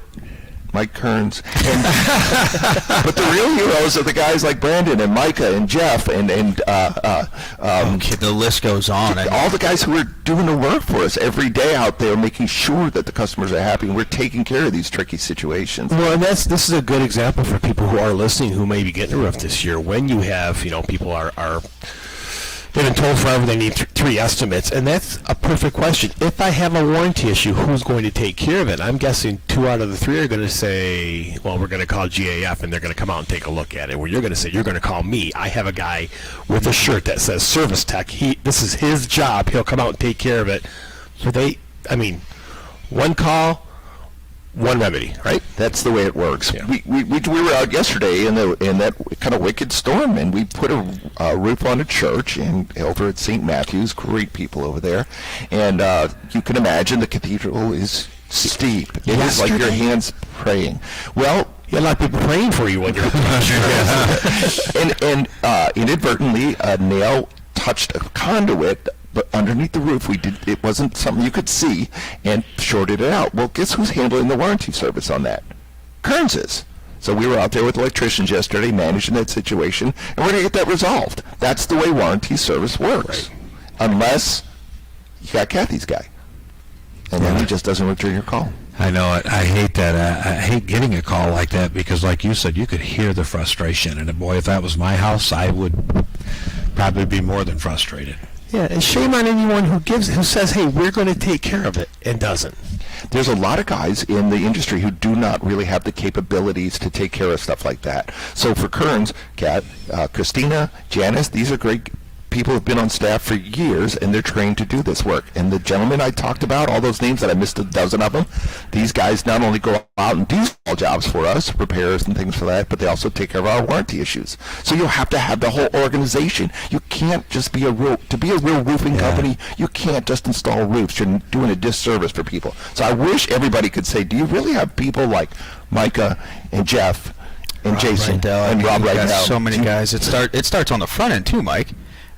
Mike Kearns, but the real heroes are the guys like Brandon and Micah and Jeff and the list goes on. All the guys who are doing the work for us every day out there, making sure that the customers are happy, and we're taking care of these tricky situations. Well, and this is a good example for people who are listening who may be getting a roof this year. When you have, people are they've been told forever they need 3 estimates, and that's a perfect question. If I have a warranty issue, who's going to take care of it? I'm guessing 2 out of the 3 are going to say, well, we're going to call GAF, and they're going to come out and take a look at it. Where you're going to say, you're going to call me. I have a guy with a shirt that says Service Tech. This is his job. He'll come out and take care of it. So one call, one remedy, right? That's the way it works. Yeah. We were out yesterday in that kind of wicked storm, and we put a roof on a church over at St. Matthew's. Great people over there, and you can imagine the cathedral is steep. It was like your hands praying. Well, you had a lot of people praying for you when you're and inadvertently, a nail touched a conduit, but underneath the roof, it wasn't something you could see, and shorted it out. Well, guess who's handling the warranty service on that? Kearns is. So we were out there with electricians yesterday managing that situation, and we're going to get that resolved. That's the way warranty service works. Right. Unless you got Kathy's guy. And then he just doesn't return your call. I know it. I hate that. I hate getting a call like that because, like you said, you could hear the frustration. And boy, if that was my house, I would probably be more than frustrated. Yeah, and shame on anyone who says, "Hey, we're going to take care of it," and doesn't. There's a lot of guys in the industry who do not really have the capabilities to take care of stuff like that. So for Kearns, Kat, Christina, Janice, these are great people who've been on staff for years, and they're trained to do this work. And the gentlemen I talked about, all those names that I missed a dozen of them, these guys not only go out and do small jobs for us, repairs and things for that, but they also take care of our warranty issues. So you'll have to have the whole organization. You can't just be to be a real roofing company, you can't just install roofs. You're doing a disservice for people. So I wish everybody could say, do you really have people like Micah and Jeff and Jason and Rob right now? So many guys. It starts on the front end too, Mike.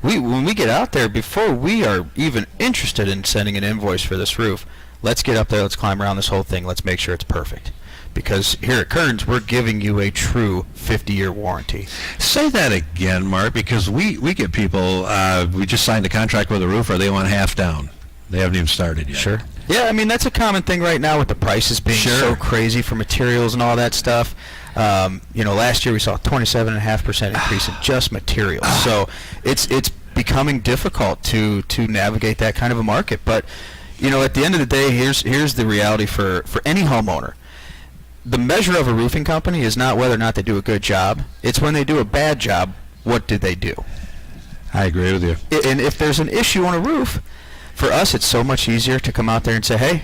When we get out there, before we are even interested in sending an invoice for this roof, let's get up there, let's climb around this whole thing, let's make sure it's perfect. Because here at Kearns, we're giving you a true 50-year warranty. Say that again, Mark, because we get people, we just signed a contract with a roofer, they want half down. They haven't even started yet. Sure. Yeah, I mean, that's a common thing right now with the prices being so crazy for materials and all that stuff. Last year we saw a 27.5% increase in just materials. So it's becoming difficult to navigate that kind of a market. But, at the end of the day, here's the reality for any homeowner. The measure of a roofing company is not whether or not they do a good job. It's when they do a bad job, what did they do? I agree with you. And if there's an issue on a roof, for us it's so much easier to come out there and say, hey,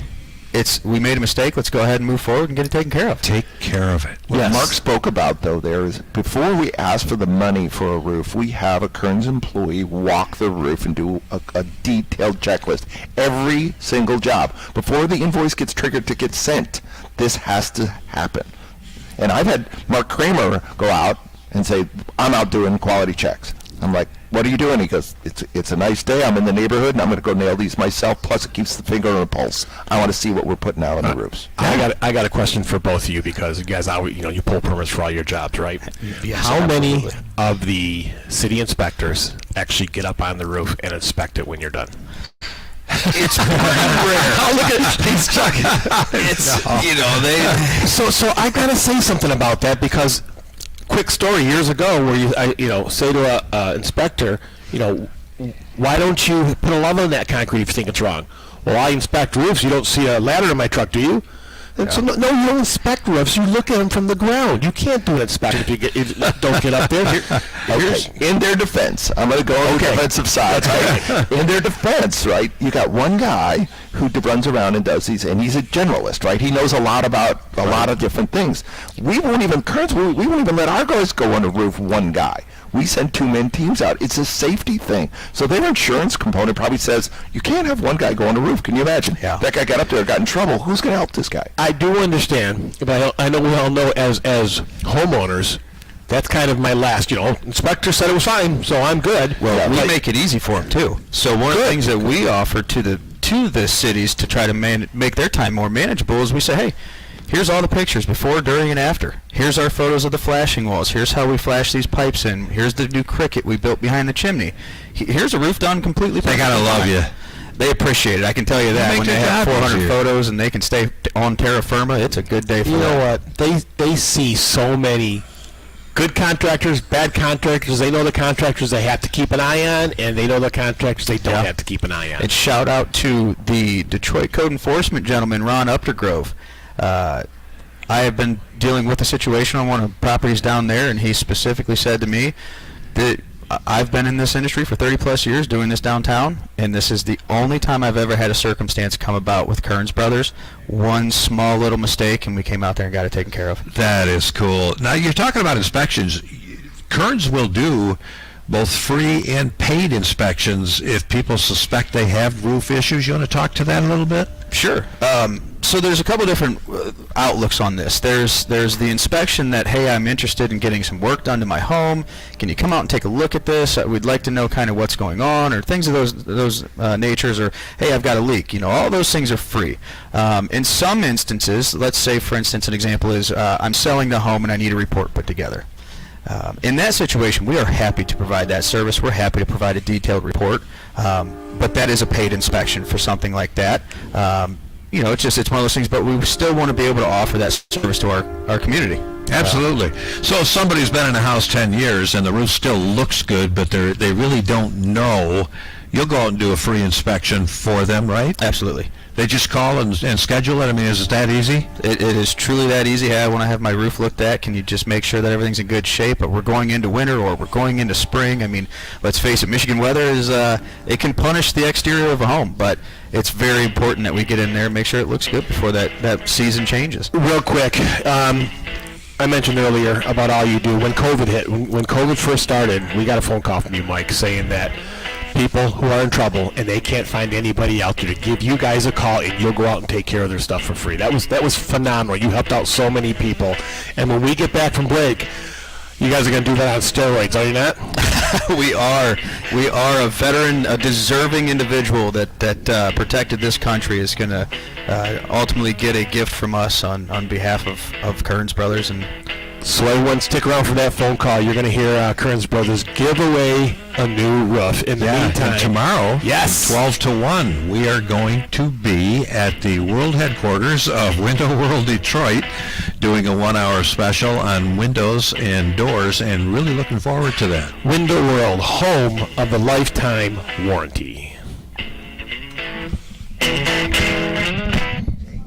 we made a mistake, let's go ahead and move forward and get it taken care of. Take care of it. What Mark spoke about, though, there is, before we ask for the money for a roof, we have a Kearns employee walk the roof and do a detailed checklist. Every single job. Before the invoice gets triggered to get sent, this has to happen. And I've had Mark Cramer go out and say, I'm out doing quality checks. I'm like, what are you doing? He goes, it's a nice day. I'm in the neighborhood, and I'm going to go nail these myself. Plus, it keeps the finger on the pulse. I want to see what we're putting out on the roofs. I got a question for both of you because you guys, you pull permits for all your jobs, right? Yes, How many absolutely. of the city inspectors actually get up on the roof and inspect it when you're done? It's pretty rare. Oh, look at he's chucking. So I gotta say something about that because. Quick story years ago where you say to a inspector, why don't you put a level in that concrete if you think it's wrong? Well, I inspect roofs. You don't see a ladder in my truck, do you? And so no, you don't inspect roofs. You look at them from the ground. You can't do an inspection if you don't get up there. Okay. In their defense, I'm going to go on the defensive side. Right? In their defense, right? You got one guy who runs around and does these, and he's a generalist, right? He knows a lot about a lot of different things. We won't even let our guys go on the roof. One guy. We send 2-man teams out. It's a safety thing. So their insurance component probably says, you can't have one guy go on the roof. Can you imagine? Yeah. That guy got up there, got in trouble. Who's going to help this guy? I do understand, but I know we all know as homeowners, that's kind of my last, inspector said it was fine, so I'm good. Well, we make it easy for them, too. So one of the things that we offer to the cities to try to make their time more manageable is we say, hey, here's all the pictures before, during, and after. Here's our photos of the flashing walls. Here's how we flash these pipes in. Here's the new cricket we built behind the chimney. Here's a roof done completely perfect. They gotta love you. They appreciate it. I can tell you that. When they have 400 photos and they can stay on terra firma, it's a good day for them. You know what? They see so many good contractors, bad contractors. They know the contractors they have to keep an eye on, and they know the contractors they don't have to keep an eye on. And shout out to the Detroit code enforcement gentleman, Ron Updergrove. I have been dealing with a situation on one of the properties down there, and he specifically said to me that I've been in this industry for 30-plus years doing this downtown, and this is the only time I've ever had a circumstance come about with Kearns Brothers. One small little mistake, and we came out there and got it taken care of. That is cool. Now, you're talking about inspections. Kearns will do both free and paid inspections if people suspect they have roof issues. You want to talk to that a little bit? Sure. So there's a couple different outlooks on this. There's the inspection that, hey, I'm interested in getting some work done to my home. Can you come out and take a look at this? We'd like to know kind of what's going on, or things of those natures, or hey, I've got a leak. All those things are free. In some instances, let's say, for instance, an example is I'm selling the home and I need a report put together. In that situation, we are happy to provide that service. We're happy to provide a detailed report, but that is a paid inspection for something like that. It's one of those things, but we still want to be able to offer that service to our community. Absolutely. So if somebody's been in a house 10 years and the roof still looks good, but they really don't know, you'll go out and do a free inspection for them, right? Absolutely. They just call and schedule it? I mean, is it that easy? It is truly that easy. Hey, I want to have my roof looked at. Can you just make sure that everything's in good shape? But we're going into winter or we're going into spring. I mean, let's face it, Michigan weather it can punish the exterior of a home, but it's very important that we get in there and make sure it looks good before that season changes. Real quick, I mentioned earlier about all you do. When COVID hit, when COVID first started, we got a phone call from you, Mike, saying that people who are in trouble and they can't find anybody out there to give you guys a call, and you'll go out and take care of their stuff for free. That was phenomenal. You helped out so many people. And when we get back from break, you guys are going to do that on steroids, are you not? We are a veteran, a deserving individual that protected this country is going to ultimately get a gift from us on behalf of Kearns Brothers. And so everyone stick around for that phone call. You're going to hear Kearns Brothers give away a new roof. In the meantime, and tomorrow, yes, 12 to 1, we are going to be at the world headquarters of Window World Detroit doing a 1-hour special on windows and doors, and really looking forward to that. Window World, home of the lifetime warranty.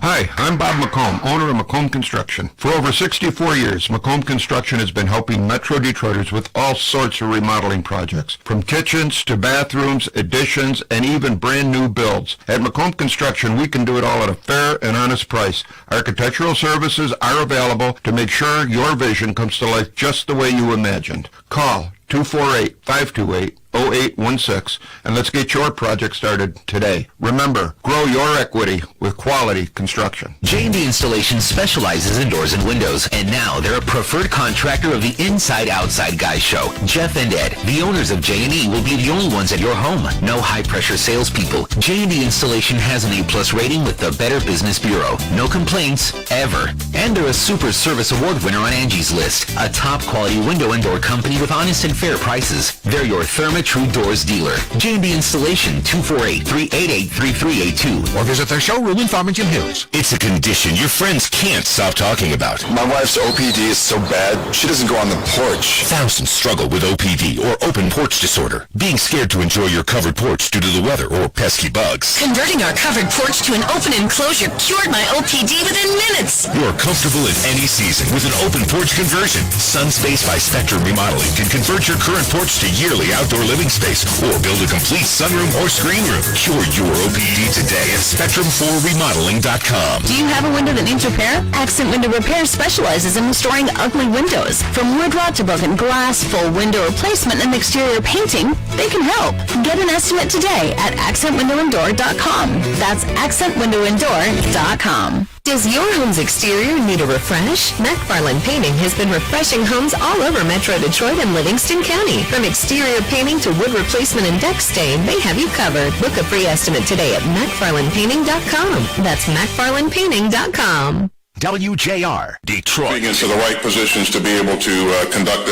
Hi, I'm Bob McComb, owner of McComb Construction. For over 64 years, McComb Construction has been helping Metro Detroiters with all sorts of remodeling projects, from kitchens to bathrooms, additions, and even brand new builds. At McComb Construction, we can do it all at a fair and honest price. Architectural services are available to make sure your vision comes to life just the way you imagined. Call 248-528-0816, and let's get your project started today. Remember, grow your equity with quality construction. J&D Installation specializes in doors and windows, and now they're a preferred contractor of the Inside Outside Guys show. Jeff and Ed, the owners of J&E, will be the only ones at your home. No high-pressure salespeople. J&D Installation has an A+ rating with the Better Business Bureau. No complaints, ever. And they're a Super Service Award winner on Angie's List, a top-quality window and door company with honest and fair prices. They're your Therma-Tru Doors dealer. J&D Installation, 248-388-3382. Or visit their showroom in Farmington Hills. It's a condition your friends can't stop talking about. My wife's OPD is so bad, she doesn't go on the porch. Thousands struggle with OPD or open porch disorder, being scared to enjoy your covered porch due to the weather or pesky bugs. Converting our covered porch to an open enclosure cured my OPD within minutes. You're comfortable in any season with an open porch conversion. Sunspace by Spectrum Remodeling can convert your current porch to yearly outdoor living space or build a complete sunroom or screen room. Cure your OPD today at Spectrum4Remodeling.com. Do you have a window that needs repair? Accent Window Repair specializes in restoring ugly windows. From wood rot to broken glass, full window replacement, and exterior painting, they can help. Get an estimate today at AccentWindowAndDoor.com. That's AccentWindowAndDoor.com. Does your home's exterior need a refresh? McFarland Painting has been refreshing homes all over Metro Detroit and Livingston County. From exterior painting to wood replacement and deck stain, they have you covered. Book a free estimate today at McFarlandPainting.com. That's McFarlandPainting.com. WJR, Detroit. Into the right positions to be able to conduct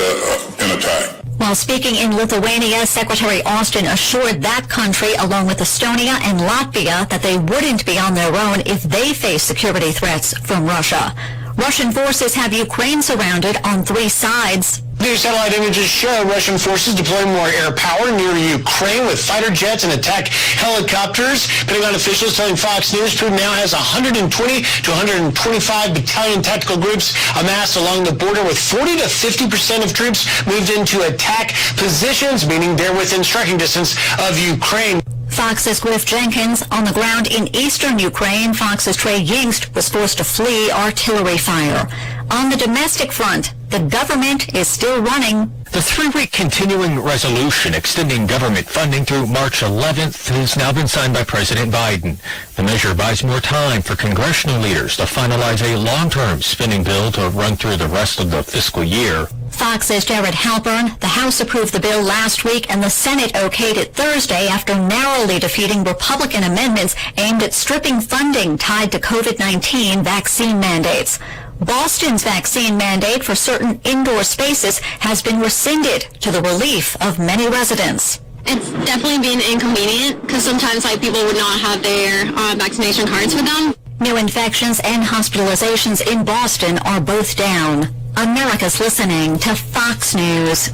an attack. While speaking in Lithuania, Secretary Austin assured that country, along with Estonia and Latvia, that they wouldn't be on their own if they face security threats from Russia. Russian forces have Ukraine surrounded on 3 sides. New satellite images show Russian forces deploying more air power near Ukraine with fighter jets and attack helicopters. Pentagon officials telling Fox News Putin now has 120 to 125 battalion tactical groups amassed along the border, with 40 to 50% of troops moved into attack positions, meaning they're within striking distance of Ukraine. Fox's Griff Jenkins on the ground in eastern Ukraine. Fox's Trey Yingst was forced to flee artillery fire. On the domestic front, the government is still running The 3-week continuing resolution extending government funding through March 11th has now been signed by President Biden. The measure buys more time for congressional leaders to finalize a long-term spending bill to run through the rest of the fiscal year. Fox's Jared Halpern. The House approved the bill last week and the Senate okayed it Thursday after narrowly defeating Republican amendments aimed at stripping funding tied to COVID-19 vaccine mandates. Boston's vaccine mandate for certain indoor spaces has been rescinded to the relief of many residents. It's definitely been inconvenient because sometimes people would not have their vaccination cards with them. New infections and hospitalizations in Boston are both down. America's listening to Fox News.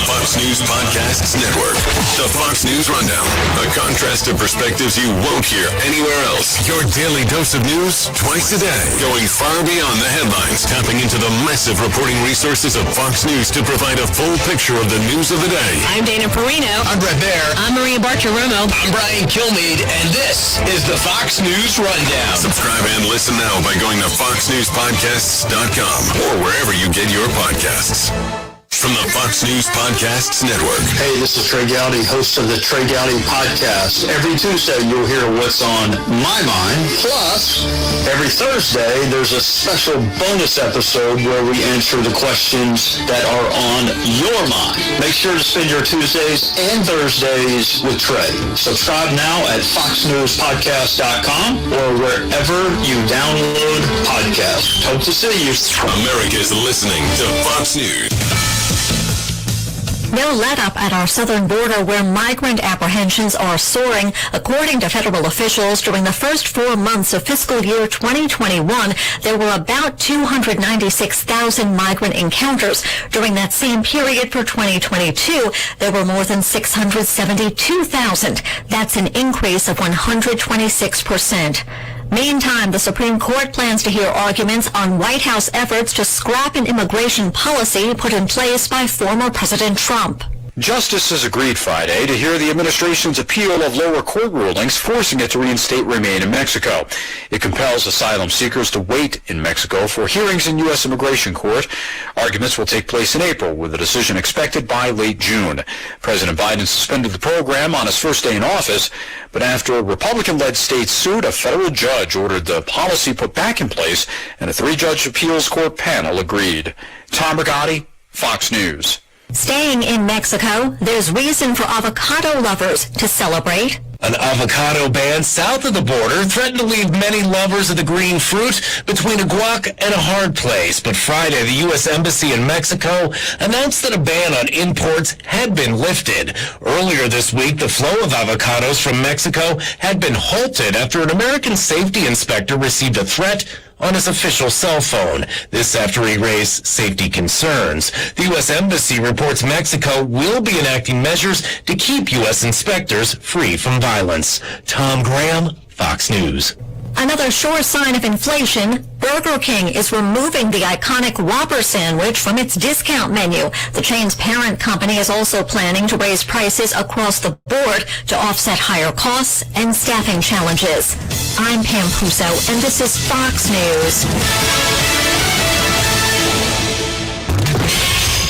Fox News Podcasts Network. The Fox News Rundown. A contrast of perspectives you won't hear anywhere else. Your daily dose of news twice a day. Going far beyond the headlines. Tapping into the massive reporting resources of Fox News to provide a full picture of the news of the day. I'm Dana Perino. I'm Brett Baer. I'm Maria Bartiromo. I'm Brian Kilmeade, and this is the Fox News Rundown. Subscribe and listen now by going to foxnewspodcasts.com or wherever you get your podcasts. From the Fox News Podcasts Network. Hey, this is Trey Gowdy, host of the Trey Gowdy Podcast. Every Tuesday, you'll hear what's on my mind. Plus, every Thursday, there's a special bonus episode where we answer the questions that are on your mind. Make sure to spend your Tuesdays and Thursdays with Trey. Subscribe now at foxnewspodcast.com or wherever you download podcasts. Hope to see you. America's listening to Fox News. No let-up at our southern border where migrant apprehensions are soaring. According to federal officials, during the first 4 months of fiscal year 2021, there were about 296,000 migrant encounters. During that same period for 2022, there were more than 672,000. That's an increase of 126%. Meantime, the Supreme Court plans to hear arguments on White House efforts to scrap an immigration policy put in place by former President Trump. Justices agreed Friday to hear the administration's appeal of lower court rulings forcing it to reinstate remain in Mexico. It compels asylum seekers to wait in Mexico for hearings in U.S. Immigration Court. Arguments will take place in April, with a decision expected by late June. President Biden suspended the program on his first day in office, but after a Republican-led state sued, a federal judge ordered the policy put back in place, and a 3-judge appeals court panel agreed. Tom Rigotti, Fox News. Staying in Mexico, there's reason for avocado lovers to celebrate. An avocado ban south of the border threatened to leave many lovers of the green fruit between a guac and a hard place. But Friday, the U.S. Embassy in Mexico announced that a ban on imports had been lifted. Earlier this week, the flow of avocados from Mexico had been halted after an American safety inspector received a threat on his official cell phone. This after he raised safety concerns. The U.S. Embassy reports Mexico will be enacting measures to keep U.S. inspectors free from violence. Tom Graham, Fox News. Another sure sign of inflation, Burger King is removing the iconic Whopper sandwich from its discount menu. The chain's parent company is also planning to raise prices across the board to offset higher costs and staffing challenges. I'm Pam Puso, and this is Fox News.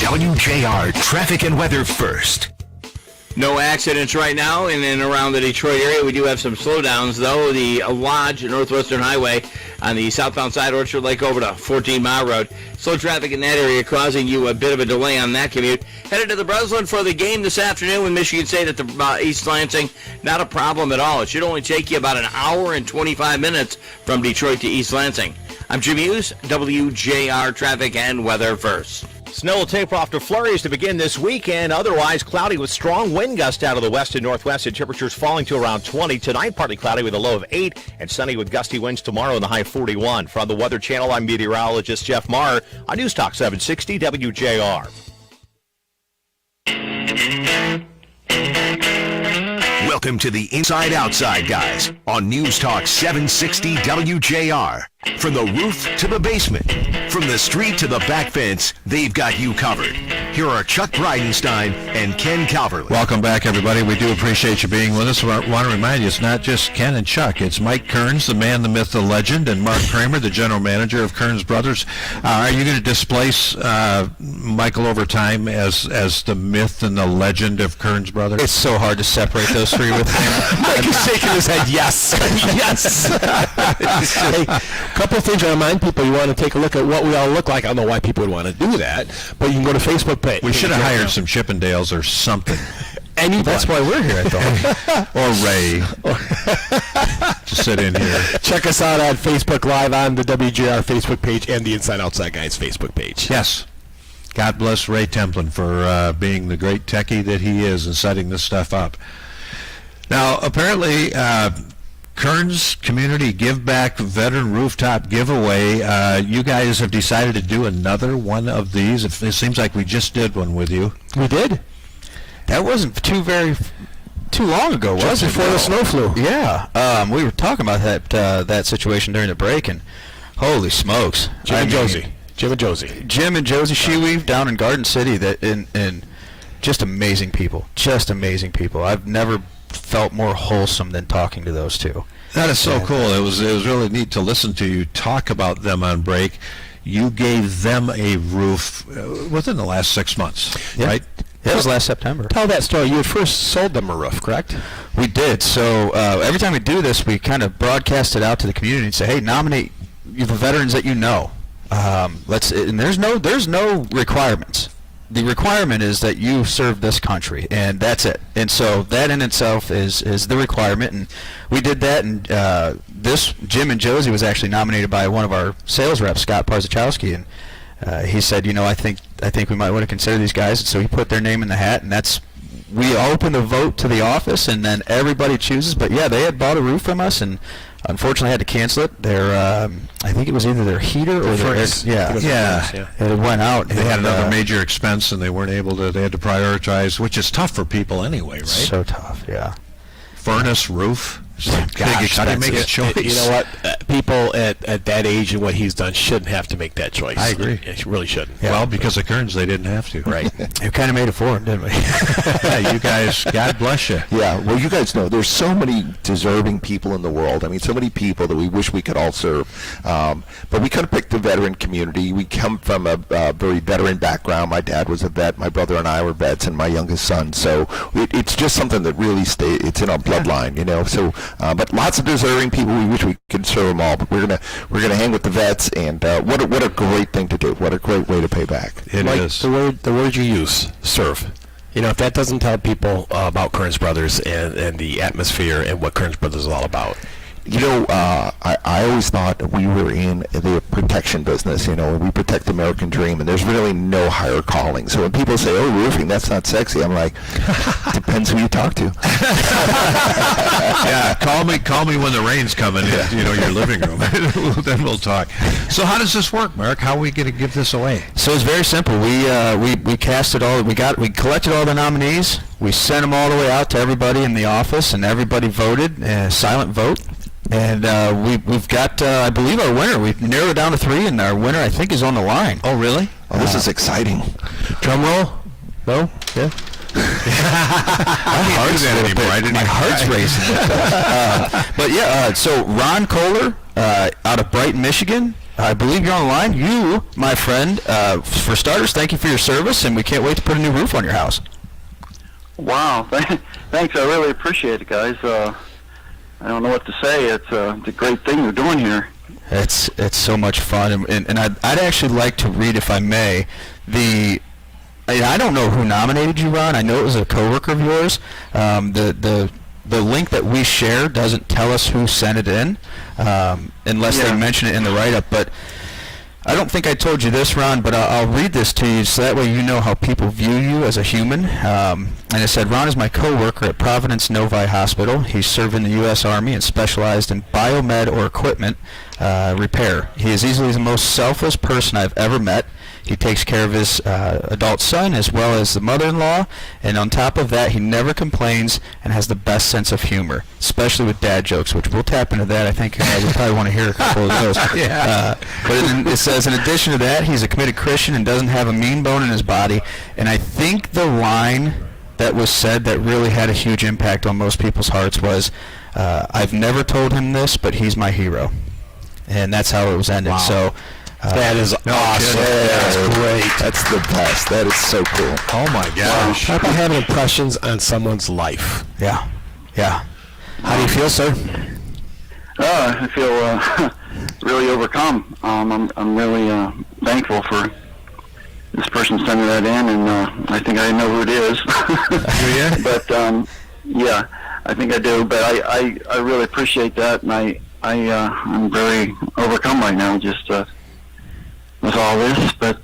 WJR Traffic and Weather first. No accidents right now in and around the Detroit area. We do have some slowdowns, though. The Lodge Northwestern Highway on the southbound side, Orchard Lake over to 14 Mile Road. Slow traffic in that area causing you a bit of a delay on that commute. Headed to the Breslin for the game this afternoon with Michigan State at the East Lansing. Not a problem at all. It should only take you about an hour and 25 minutes from Detroit to East Lansing. I'm Jim Hughes, WJR Traffic and Weather first. Snow will taper off to flurries to begin this weekend. Otherwise, cloudy with strong wind gusts out of the west and northwest, and temperatures falling to around 20. Tonight, partly cloudy with a low of 8, and sunny with gusty winds tomorrow in the high 41. From the Weather Channel, I'm meteorologist Jeff Maher on News Talk 760 WJR. Welcome to the Inside Outside Guys on News Talk 760 WJR. From the roof to the basement, from the street to the back fence, they've got you covered. Here are Chuck Bridenstine and Ken Calverley. Welcome back, everybody. We do appreciate you being with us. We want to remind you, it's not just Ken and Chuck. It's Mike Kearns, the man, the myth, the legend, and Mark Cramer, the general manager of Kearns Brothers. Are you going to displace Michael over time as the myth and the legend of Kearns Brothers? It's so hard to separate those three with him. Mike is shaking his head, yes. Yes. Hey, couple of things I remind people, you want to take a look at what we all look like. I don't know why people would want to do that, but you can go to Facebook page. We should have hired some Chippendales or something. Anybody. That's why we're here, I thought. Or Ray. To sit in here. Check us out on Facebook Live on the WJR Facebook page and the Inside Outside Guys Facebook page. Yes. God bless Ray Templin for being the great techie that he is and setting this stuff up. Now, apparently, Kearns Community Give Back Veteran Rooftop Giveaway, you guys have decided to do another one of these. It seems like we just did one with you. We did. That wasn't too long ago, was it? Just before the snow flew. Yeah. We were talking about that situation during the break, and holy smokes. Jim and Josie, Sheweave down in Garden City, and just amazing people. I've never felt more wholesome than talking to those two. That is so cool. It was really neat to listen to you talk about them on break. You gave them a roof within the last 6 months, right? Yeah, it was last September. Tell that story. You had first sold them a roof, correct? We did. So every time we do this, we kind of broadcast it out to the community and say, hey, nominate the veterans that you know. And there's no requirements. The requirement is that you serve this country, and that's it. And so that in itself is the requirement, and we did that. And this Jim and Josie was actually nominated by one of our sales reps, Scott Parzachowski, and he said, I think we might want to consider these guys. And so he put their name in the hat, and we open the vote to the office, and then everybody chooses. But yeah, they had bought a roof from us, and unfortunately had to cancel it. Their I think it was either their heater or their it went out. They had another major expense, and they weren't able to. They had to prioritize, which is tough for people anyway, right? So tough, yeah. Furnace, roof. How do you make a choice? You know what? People at that age and what he's done shouldn't have to make that choice. I agree. They really shouldn't. Yeah. Well, because of Kearns, they didn't have to. Right. We kind of made it for him, didn't we? Yeah, you guys, God bless you. Yeah, well, you guys know there's so many deserving people in the world. I mean, so many people that we wish we could all serve. But we kind of picked the veteran community. We come from a very veteran background. My dad was a vet. My brother and I were vets, and my youngest son. So it's just something that really it's in our bloodline, So, but lots of deserving people. We wish we could serve them all. But we're gonna hang with the vets, and what a great thing to do. What a great way to pay back. It is. The word you use, serve. If that doesn't tell people about Kearns Brothers and the atmosphere and what Kearns Brothers is all about. I always thought we were in the protection business. We protect the American dream, and there's really no higher calling. So when people say, "Oh, roofing, that's not sexy," I'm like, depends who you talk to. Yeah, call me when the rain's coming in, your living room. Then we'll talk. So how does this work, Mark? How are we going to give this away? So it's very simple. We casted all. We collected all the nominees. We sent them all the way out to everybody in the office, and everybody voted. Silent vote. And we've got, I believe, our winner. We've narrowed it down to 3, and our winner, I think, is on the line. Oh, really? Oh, this is exciting. Drum roll? No? Yeah. My heart's racing. But yeah, so Ron Kohler out of Brighton, Michigan. I believe you're on the line. You, my friend, for starters, thank you for your service, and we can't wait to put a new roof on your house. Wow. Thanks. I really appreciate it, guys. I don't know what to say. It's a great thing you're doing here. It's so much fun, and I'd actually like to read, if I may, I don't know who nominated you, Ron. I know it was a coworker of yours. The link that we share doesn't tell us who sent it in, unless they mention it in the write-up. But I don't think I told you this, Ron, but I'll read this to you so that way you know how people view you as a human. And it said, Ron is my co-worker at Providence Novi Hospital. He served in the U.S. Army and specialized in biomed or equipment. repair. He is easily the most selfless person I've ever met. He takes care of his adult son as well as the mother-in-law, and on top of that, he never complains and has the best sense of humor, especially with dad jokes, which we'll tap into that. I think you probably want to hear a couple of those. Yeah. But it says, in addition to that, he's a committed Christian and doesn't have a mean bone in his body. And I think the line that was said that really had a huge impact on most people's hearts was, I've never told him this, but he's my hero. And that's how it was ended. Wow. So that is awesome. That's great. That's the best. That is so cool. Oh my gosh. How about having impressions on someone's life? Yeah. Yeah. How do you feel, sir? I feel really overcome. I'm really thankful for this person sending that in, and I think I know who it is. Do you? But yeah, I think I do. But I really appreciate that, and I'm very overcome right now, just with all this. But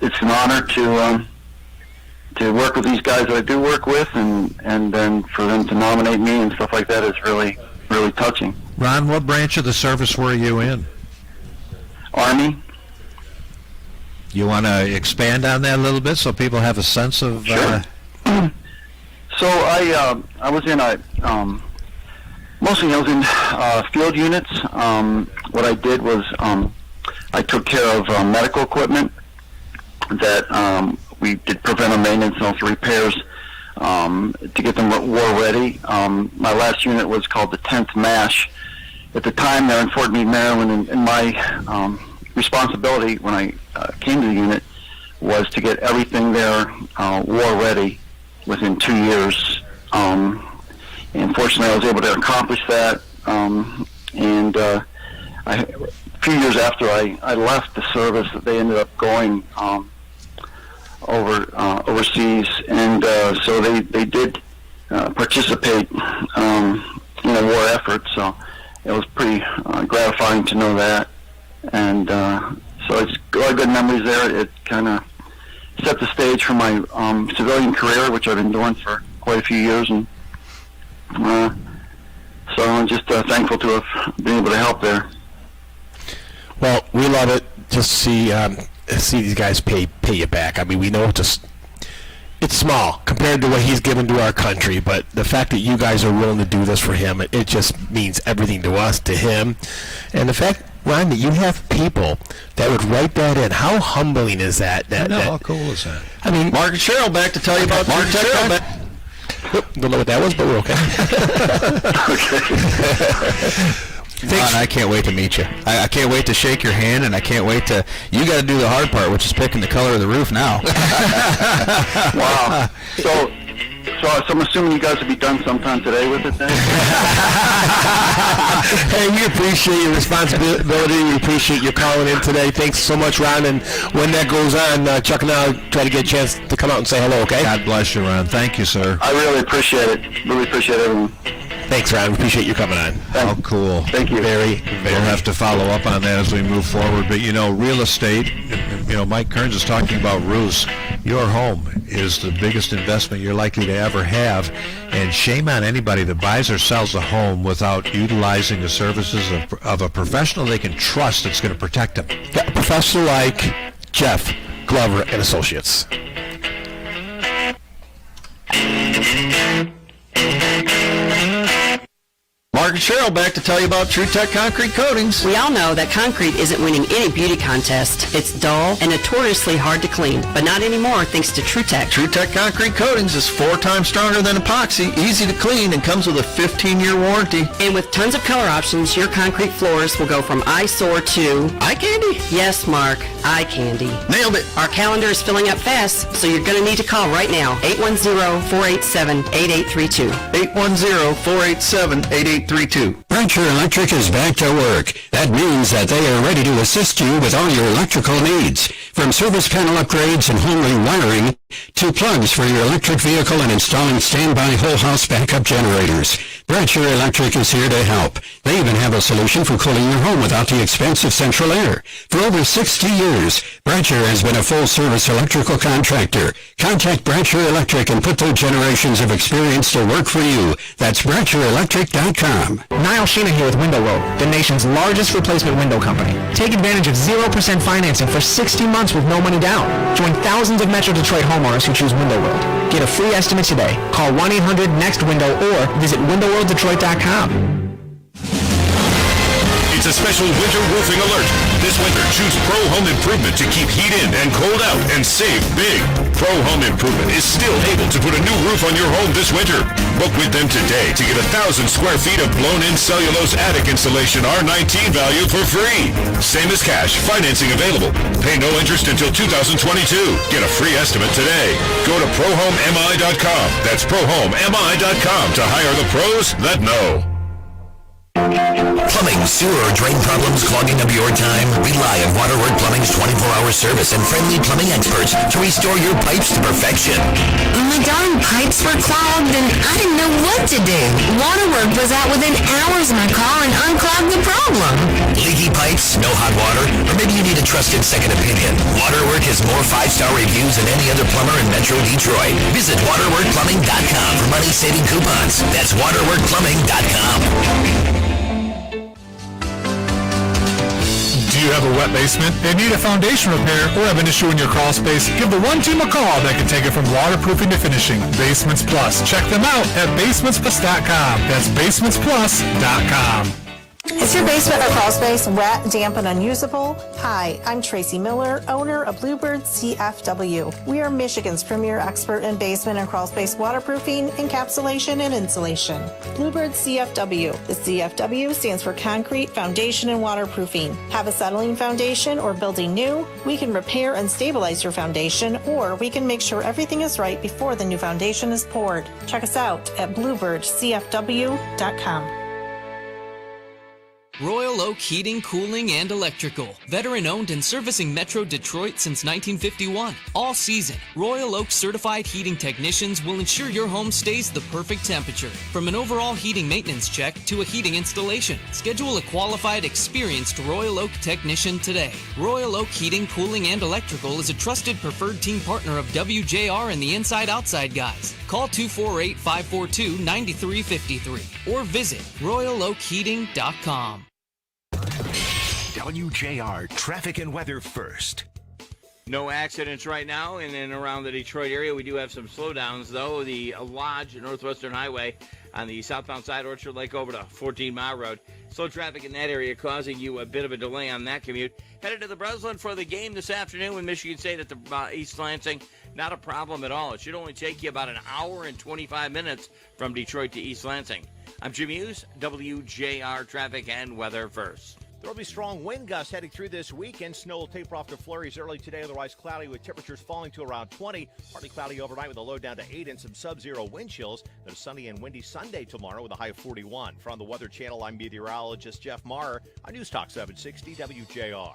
it's an honor to work with these guys that I do work with, and then for them to nominate me and stuff like that is really touching. Ron, what branch of the service were you in? Army. You want to expand on that a little bit so people have a sense of... Sure. So I was in mostly I was in field units. What I did was I took care of medical equipment that we did preventive maintenance and also repairs to get them war ready. My last unit was called the 10th MASH. At the time there in Fort Meade, Maryland, and my responsibility when I came to the unit was to get everything there war ready within 2 years. And fortunately I was able to accomplish that. And a few years after I left the service, they ended up going overseas, and so they did participate in a war effort. So it was pretty gratifying to know that, and so it's a lot of good memories there. It kind of set the stage for my civilian career, which I've been doing for quite a few years, and so I'm just thankful to have been able to help there. Well, we love it to see these guys pay you back. I mean, we know it's small compared to what he's given to our country, but the fact that you guys are willing to do this for him, it just means everything to us, to him. And the fact, Ron, that you have people that would write that in, how humbling is that? How cool is that? I mean, Mark and Cheryl back to tell you about Mark and Cheryl. Don't know what that was, but we're okay. Ron, I can't wait to meet you. I can't wait to shake your hand, and I can't wait to... You got to do the hard part, which is picking the color of the roof now. Wow. So I'm assuming you guys will be done sometime today with it then? Hey, we appreciate your responsibility. We appreciate you calling in today. Thanks so much, Ron. And when that goes on, Chuck and I'll try to get a chance to come out and say hello, okay? God bless you, Ron. Thank you, sir. I really appreciate it. Really appreciate everyone. Thanks, Ron. We appreciate you coming on. How cool. Thank you. Very. We'll have to follow up on that as we move forward. But, real estate, Mike Kearns is talking about roofs. Your home is the biggest investment you're likely to ever have. And shame on anybody that buys or sells a home without utilizing the services of a professional they can trust that's going to protect them. Yeah, a professional like Jeff Glover and Associates. Mark and Cheryl back to tell you about True Tech Concrete Coatings. We all know that concrete isn't winning any beauty contest. It's dull and notoriously hard to clean, but not anymore thanks to True Tech. True Tech Concrete Coatings is 4 times stronger than epoxy, easy to clean, and comes with a 15-year warranty. And with tons of color options, your concrete floors will go from eyesore to... eye candy? Yes, Mark, eye candy. Nailed it. Our calendar is filling up fast, so you're going to need to call right now. 810-487-8832. 810-487-8832. Wjr Electric is back to work. That means that they are ready to assist you with all your electrical needs. From service panel upgrades and home rewiring to plugs for your electric vehicle and installing standby whole house backup generators. Wjr Electric is here to help. They even have a solution for cooling your home without the expense of central air. For over 60 years, Wjr has been a full-service electrical contractor. Contact Wjr Electric and put their generations of experience to work for you. That's WjrElectric.com. Nile Kyle Sheena here with Window World, the nation's largest replacement window company. Take advantage of 0% financing for 60 months with no money down. Join thousands of Metro Detroit homeowners who choose Window World. Get a free estimate today. Call 1-800-NEXT-WINDOW or visit windowworlddetroit.com. It's a special winter roofing alert. This winter, choose Pro Home Improvement to keep heat in and cold out and save big. Pro Home Improvement is still able to put a new roof on your home this winter. Book with them today to get 1,000 square feet of blown-in cellulose attic insulation R19 value for free. Same as cash, financing available. Pay no interest until 2022. Get a free estimate today. Go to ProHomeMI.com. That's ProHomeMI.com to hire the pros that know. Plumbing, sewer, or drain problems clogging up your time? Rely on Waterwork Plumbing's 24-hour service and friendly plumbing experts to restore your pipes to perfection. My darn pipes were clogged and I didn't know what to do. Waterwork was out within hours of my call and unclogged the problem. Leaky pipes, no hot water, or maybe you need a trusted second opinion. Waterwork has more 5-star reviews than any other plumber in Metro Detroit. Visit waterworkplumbing.com for money-saving coupons. That's waterworkplumbing.com. Do you have a wet basement and need a foundation repair or have an issue in your crawl space? Give the one team a call that can take it from waterproofing to finishing. Basements Plus. Check them out at basementsplus.com. That's basementsplus.com. Is your basement or crawl space wet, damp, and unusable? Hi, I'm Tracy Miller, owner of Bluebird CFW. We are Michigan's premier expert in basement and crawl space waterproofing, encapsulation, and insulation. Bluebird CFW. The CFW stands for Concrete, Foundation, and Waterproofing. Have a settling foundation or building new? We can repair and stabilize your foundation, or we can make sure everything is right before the new foundation is poured. Check us out at bluebirdcfw.com. Royal Oak Heating, Cooling, and Electrical. Veteran-owned and servicing Metro Detroit since 1951. All season, Royal Oak certified heating technicians will ensure your home stays the perfect temperature. From an overall heating maintenance check to a heating installation, schedule a qualified, experienced Royal Oak technician today. Royal Oak Heating, Cooling, and Electrical is a trusted preferred team partner of WJR and the Inside Outside guys. Call 248-542-9353 or visit royaloakheating.com. WJR Traffic and Weather first. No accidents right now in and around the Detroit area. We do have some slowdowns, though. The Lodge Northwestern Highway on the southbound side, Orchard Lake over to 14 Mile Road. Slow traffic in that area causing you a bit of a delay on that commute. Headed to the Breslin for the game this afternoon with Michigan State at the East Lansing. Not a problem at all. It should only take you about an hour and 25 minutes from Detroit to East Lansing. I'm Jim Hughes, WJR Traffic and Weather first. There will be strong wind gusts heading through this weekend. Snow will taper off to flurries early today, otherwise cloudy with temperatures falling to around 20. Partly cloudy overnight with a low down to 8 and some sub-zero wind chills. Then a sunny and windy Sunday tomorrow with a high of 41. From the Weather Channel, I'm meteorologist Jeff Maher on News Talk 760 WJR.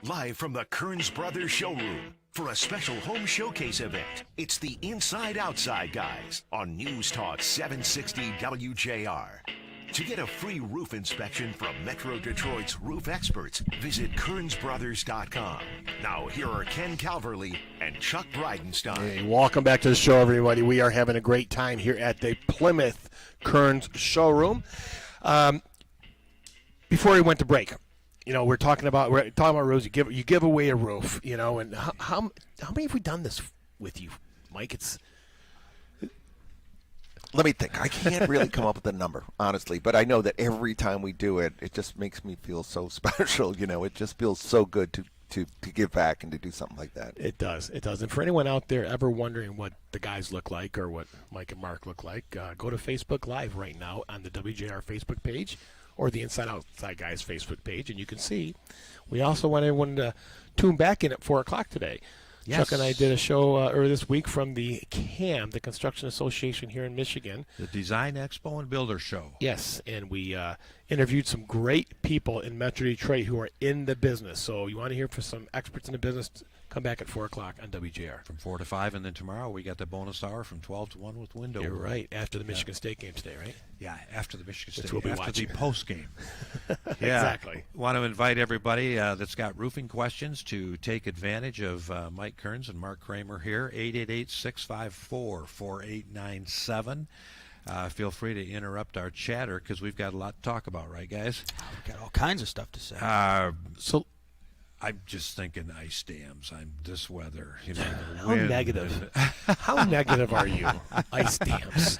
Live from the Kearns Brothers showroom for a special home showcase event. It's the Inside Outside guys on News Talk 760 WJR. To get a free roof inspection from Metro Detroit's roof experts, visit KearnsBrothers.com. Now, here are Ken Calverley and Chuck Bridenstine. Hey, welcome back to the show, everybody. We are having a great time here at the Plymouth Kearns showroom. Before we went to break, we're talking about roofs. You give away a roof, and how many have we done this with you, Mike? Let me think. I can't really come up with a number, honestly, but I know that every time we do it, it just makes me feel so special. It just feels so good to give back and to do something like that. It does. And for anyone out there ever wondering what the guys look like or what Mike and Mark look like, go to Facebook Live right now on the WJR Facebook page or the Inside Outside Guys Facebook page, and you can see. We also want everyone to tune back in at 4 o'clock today. Yes. Chuck and I did a show earlier this week from the CAM, the Construction Association here in Michigan. The Design Expo and Builder Show. Yes, and we interviewed some great people in Metro Detroit who are in the business. So you want to hear from some experts in the business, Come back at 4 o'clock on WJR. From 4 to 5, and then tomorrow we got the bonus hour from 12 to 1 with Window. You're right. After the Michigan State game today, right? Yeah, after the Michigan State. Which we'll be after watching. the post game. Exactly. Want to invite everybody that's got roofing questions to take advantage of Mike Kearns and Mark Cramer here. 888-654-4897. Feel free to interrupt our chatter because we've got a lot to talk about, right, guys? We've got all kinds of stuff to say. So I'm just thinking ice dams. I'm this weather. You know, how negative? How negative are you? Ice dams.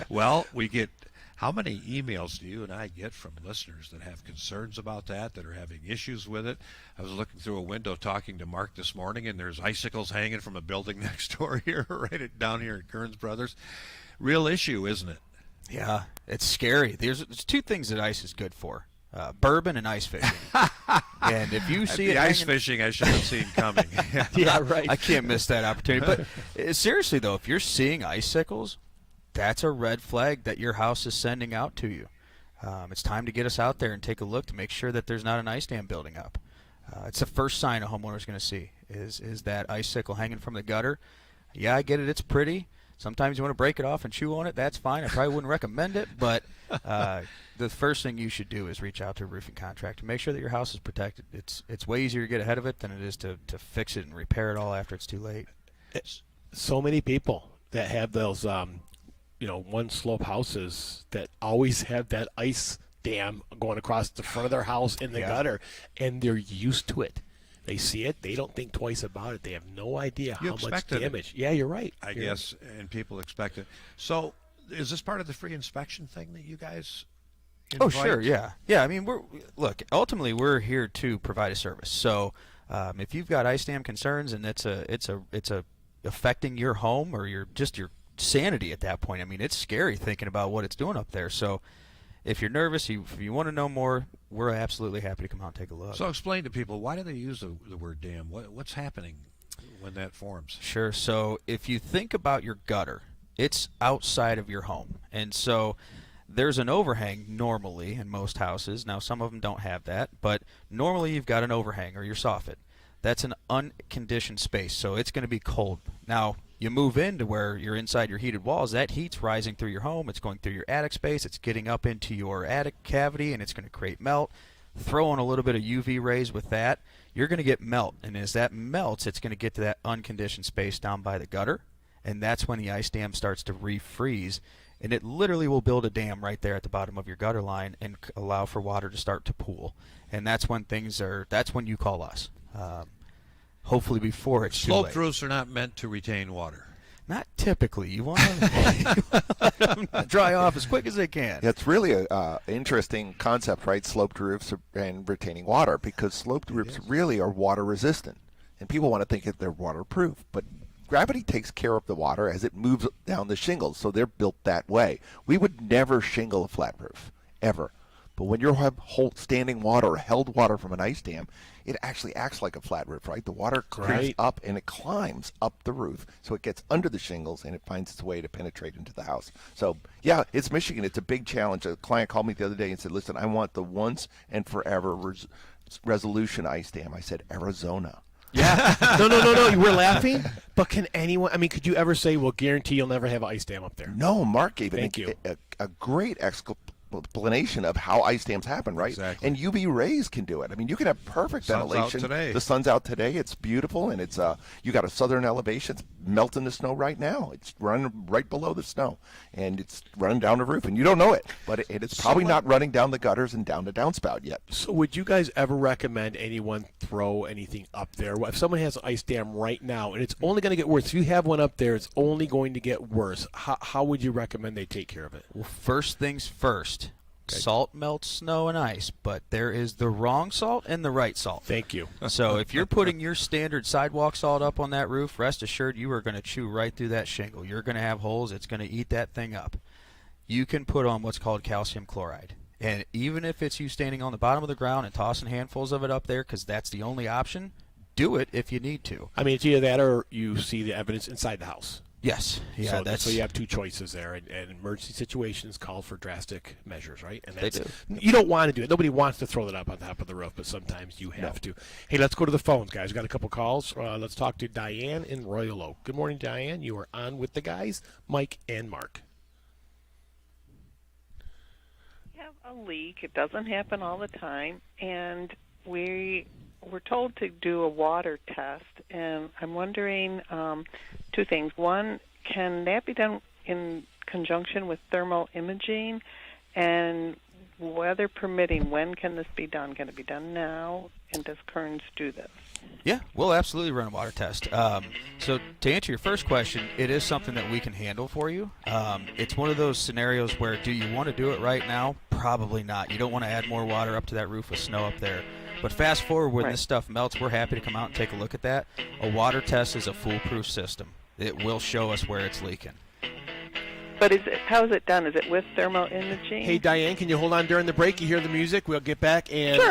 Well, we get. How many emails do you and I get from listeners that have concerns about that are having issues with it? I was looking through a window talking to Mark this morning, and there's icicles hanging from a building next door here, right down here at Kearns Brothers. Real issue, isn't it? Yeah, it's scary. There's two things that ice is good for. Bourbon and ice fishing. And if you see the it ice hanging, fishing, I should have seen coming. Yeah, right. I can't miss that opportunity. But seriously, though, if you're seeing icicles, that's a red flag that your house is sending out to you. It's time to get us out there and take a look to make sure that there's not an ice dam building up. It's the first sign a homeowner's going to see is that icicle hanging from the gutter. Yeah, I get it. It's pretty. Sometimes you want to break it off and chew on it. That's fine. I probably wouldn't recommend it, but the first thing you should do is reach out to a roofing contractor. Make sure that your house is protected. It's way easier to get ahead of it than it is to fix it and repair it all after it's too late. So many people that have those, one slope houses that always have that ice dam going across the front of their house in the gutter, and they're used to it. They see it. They don't think twice about it. They have no idea how much damage. Yeah, you're right. I guess, and people expect it. So, is this part of the free inspection thing that you guys invite? Oh, sure, yeah. Yeah, I mean, ultimately, we're here to provide a service. So, if you've got ice dam concerns and it's affecting your home or your sanity at that point, I mean, it's scary thinking about what it's doing up there. So, if you're nervous, if you want to know more, we're absolutely happy to come out and take a look. So explain to people, why do they use the word dam? What's happening when that forms? Sure. So if you think about your gutter, it's outside of your home. And so there's an overhang normally in most houses. Now, some of them don't have that, but normally you've got an overhang or your soffit. That's an unconditioned space, so it's going to be cold. Now, you move into where you're inside your heated walls, that heat's rising through your home, it's going through your attic space, it's getting up into your attic cavity, and it's going to create melt. Throw on a little bit of UV rays with that, you're going to get melt. And as that melts, it's going to get to that unconditioned space down by the gutter, and that's when the ice dam starts to refreeze. And it literally will build a dam right there at the bottom of your gutter line and allow for water to start to pool. And that's when that's when you call us. Hopefully before it's too late. Sloped roofs are not meant to retain water. Not typically. You want to let them dry off as quick as they can. It's really an interesting concept, right? Sloped roofs and retaining water, because sloped roofs really are water resistant. And people want to think that they're waterproof, but gravity takes care of the water as it moves down the shingles, so they're built that way. We would never shingle a flat roof, ever. But when you have standing water or held water from an ice dam, it actually acts like a flat roof, right? The water creeps up and it climbs up the roof, so it gets under the shingles and it finds its way to penetrate into the house. So, yeah, it's Michigan. It's a big challenge. A client called me the other day and said, listen, I want the once and forever resolution ice dam. I said, Arizona. Yeah. No. You were laughing, but can anyone? I mean, could you ever say, "Well, guarantee you'll never have an ice dam up there"? No, Mark gave Thank a great explanation of how ice dams happen, right? Exactly. And UV rays can do it. I mean, you can have perfect Sun's ventilation. out today. The sun's out today. It's beautiful, and it's you got a southern elevation. It's melting the snow right now. It's running right below the snow, and it's running down the roof, and you don't know it, but it's probably not running down the gutters and down the downspout yet. So would you guys ever recommend anyone throw anything up there? If someone has an ice dam right now, and it's only going to get worse, if you have one up there, it's only going to get worse. How would you recommend they take care of it? Well, first things first. Okay. Salt melts snow and ice, but there is the wrong salt and the right salt. Thank you. So if you're putting your standard sidewalk salt up on that roof, rest assured you are going to chew right through that shingle. You're going to have holes. It's going to eat that thing up. You can put on what's called calcium chloride. And even if it's you standing on the bottom of the ground and tossing handfuls of it up there because that's the only option, do it if you need to. I mean, it's either that or you see the evidence inside the house. Yes. Yeah, so you have two choices there, and emergency situations call for drastic measures, right? And they do. You don't want to do it. Nobody wants to throw that up on top of the roof, but sometimes you have to. Hey, let's go to the phones, guys. We've got a couple calls. Let's talk to Diane in Royal Oak. Good morning, Diane. You are on with the guys, Mike and Mark. We have a leak. It doesn't happen all the time, and we're told to do a water test, and I'm wondering two things. One, can that be done in conjunction with thermal imaging? And weather permitting, when can this be done? Can it be done now? And does Kearns do this? Yeah, we'll absolutely run a water test. So to answer your first question, it is something that we can handle for you. It's one of those scenarios where, do you want to do it right now? Probably not. You don't want to add more water up to that roof with snow up there. But fast forward, when this stuff melts, we're happy to come out and take a look at that. A water test is a foolproof system. It will show us where it's leaking. But how is it done? Is it with thermal imaging? Hey, Diane, can you hold on during the break? You hear the music. We'll get back and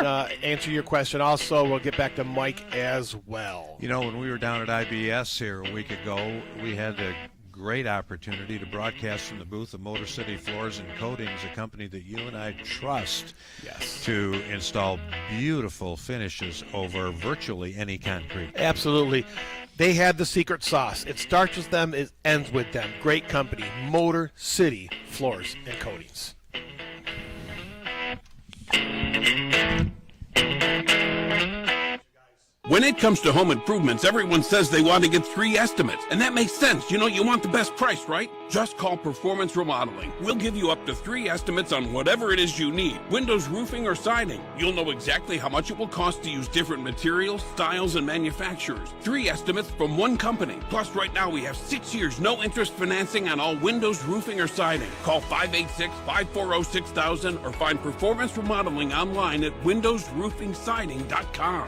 answer your question. Also, we'll get back to Mike as well. You know, when we were down at IBS here a week ago, we had the great opportunity to broadcast from the booth of Motor City Floors and Coatings, a company that you and I trust to install beautiful finishes over virtually any concrete. Absolutely. They have the secret sauce. It starts with them, it ends with them. Great company, Motor City Floors and Coatings. When it comes to home improvements, everyone says they want to get 3 estimates, and that makes sense. You know, you want the best price, right? Just call Performance Remodeling. We'll give you up to 3 estimates on whatever it is you need. Windows, roofing, or siding. You'll know exactly how much it will cost to use different materials, styles, and manufacturers. 3 estimates from one company. Plus, right now we have 6 years no-interest financing on all windows, roofing, or siding. Call 586-540-6000 or find Performance Remodeling online at windowsroofingsiding.com.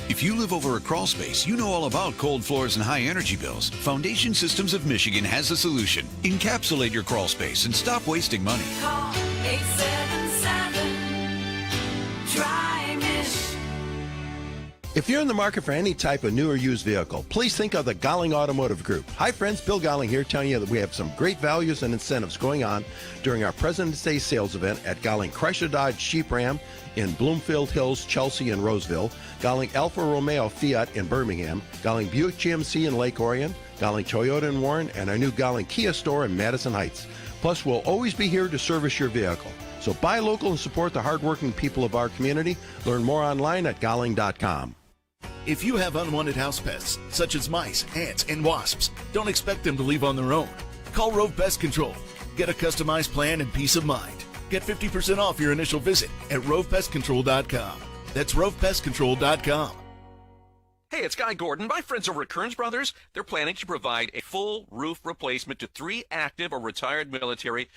If you live over a crawl space, you know all about cold floors and high energy bills. Foundation Systems of Michigan has a solution. Encapsulate your crawl space and stop wasting money. Call 877-TRY-MISH. If you're in the market for any type of new or used vehicle, please think of the Golling Automotive Group. Hi friends, Bill Golling here telling you that we have some great values and incentives going on during our President's Day sales event at Golling Chrysler Dodge Jeep Ram in Bloomfield Hills, Chelsea, and Roseville, Golling Alfa Romeo Fiat in Birmingham, Golling Buick GMC in Lake Orion, Golling Toyota in Warren, and our new Golling Kia store in Madison Heights. Plus, we'll always be here to service your vehicle. So buy local and support the hardworking people of our community. Learn more online at golling.com. If you have unwanted house pests, such as mice, ants, and wasps, don't expect them to leave on their own. Call Rove Pest Control. Get a customized plan and peace of mind. Get 50% off your initial visit at rovepestcontrol.com. That's rovepestcontrol.com. Hey, it's Guy Gordon. My friends over at Kearns Brothers, they're planning to provide a full roof replacement to 3 active or retired military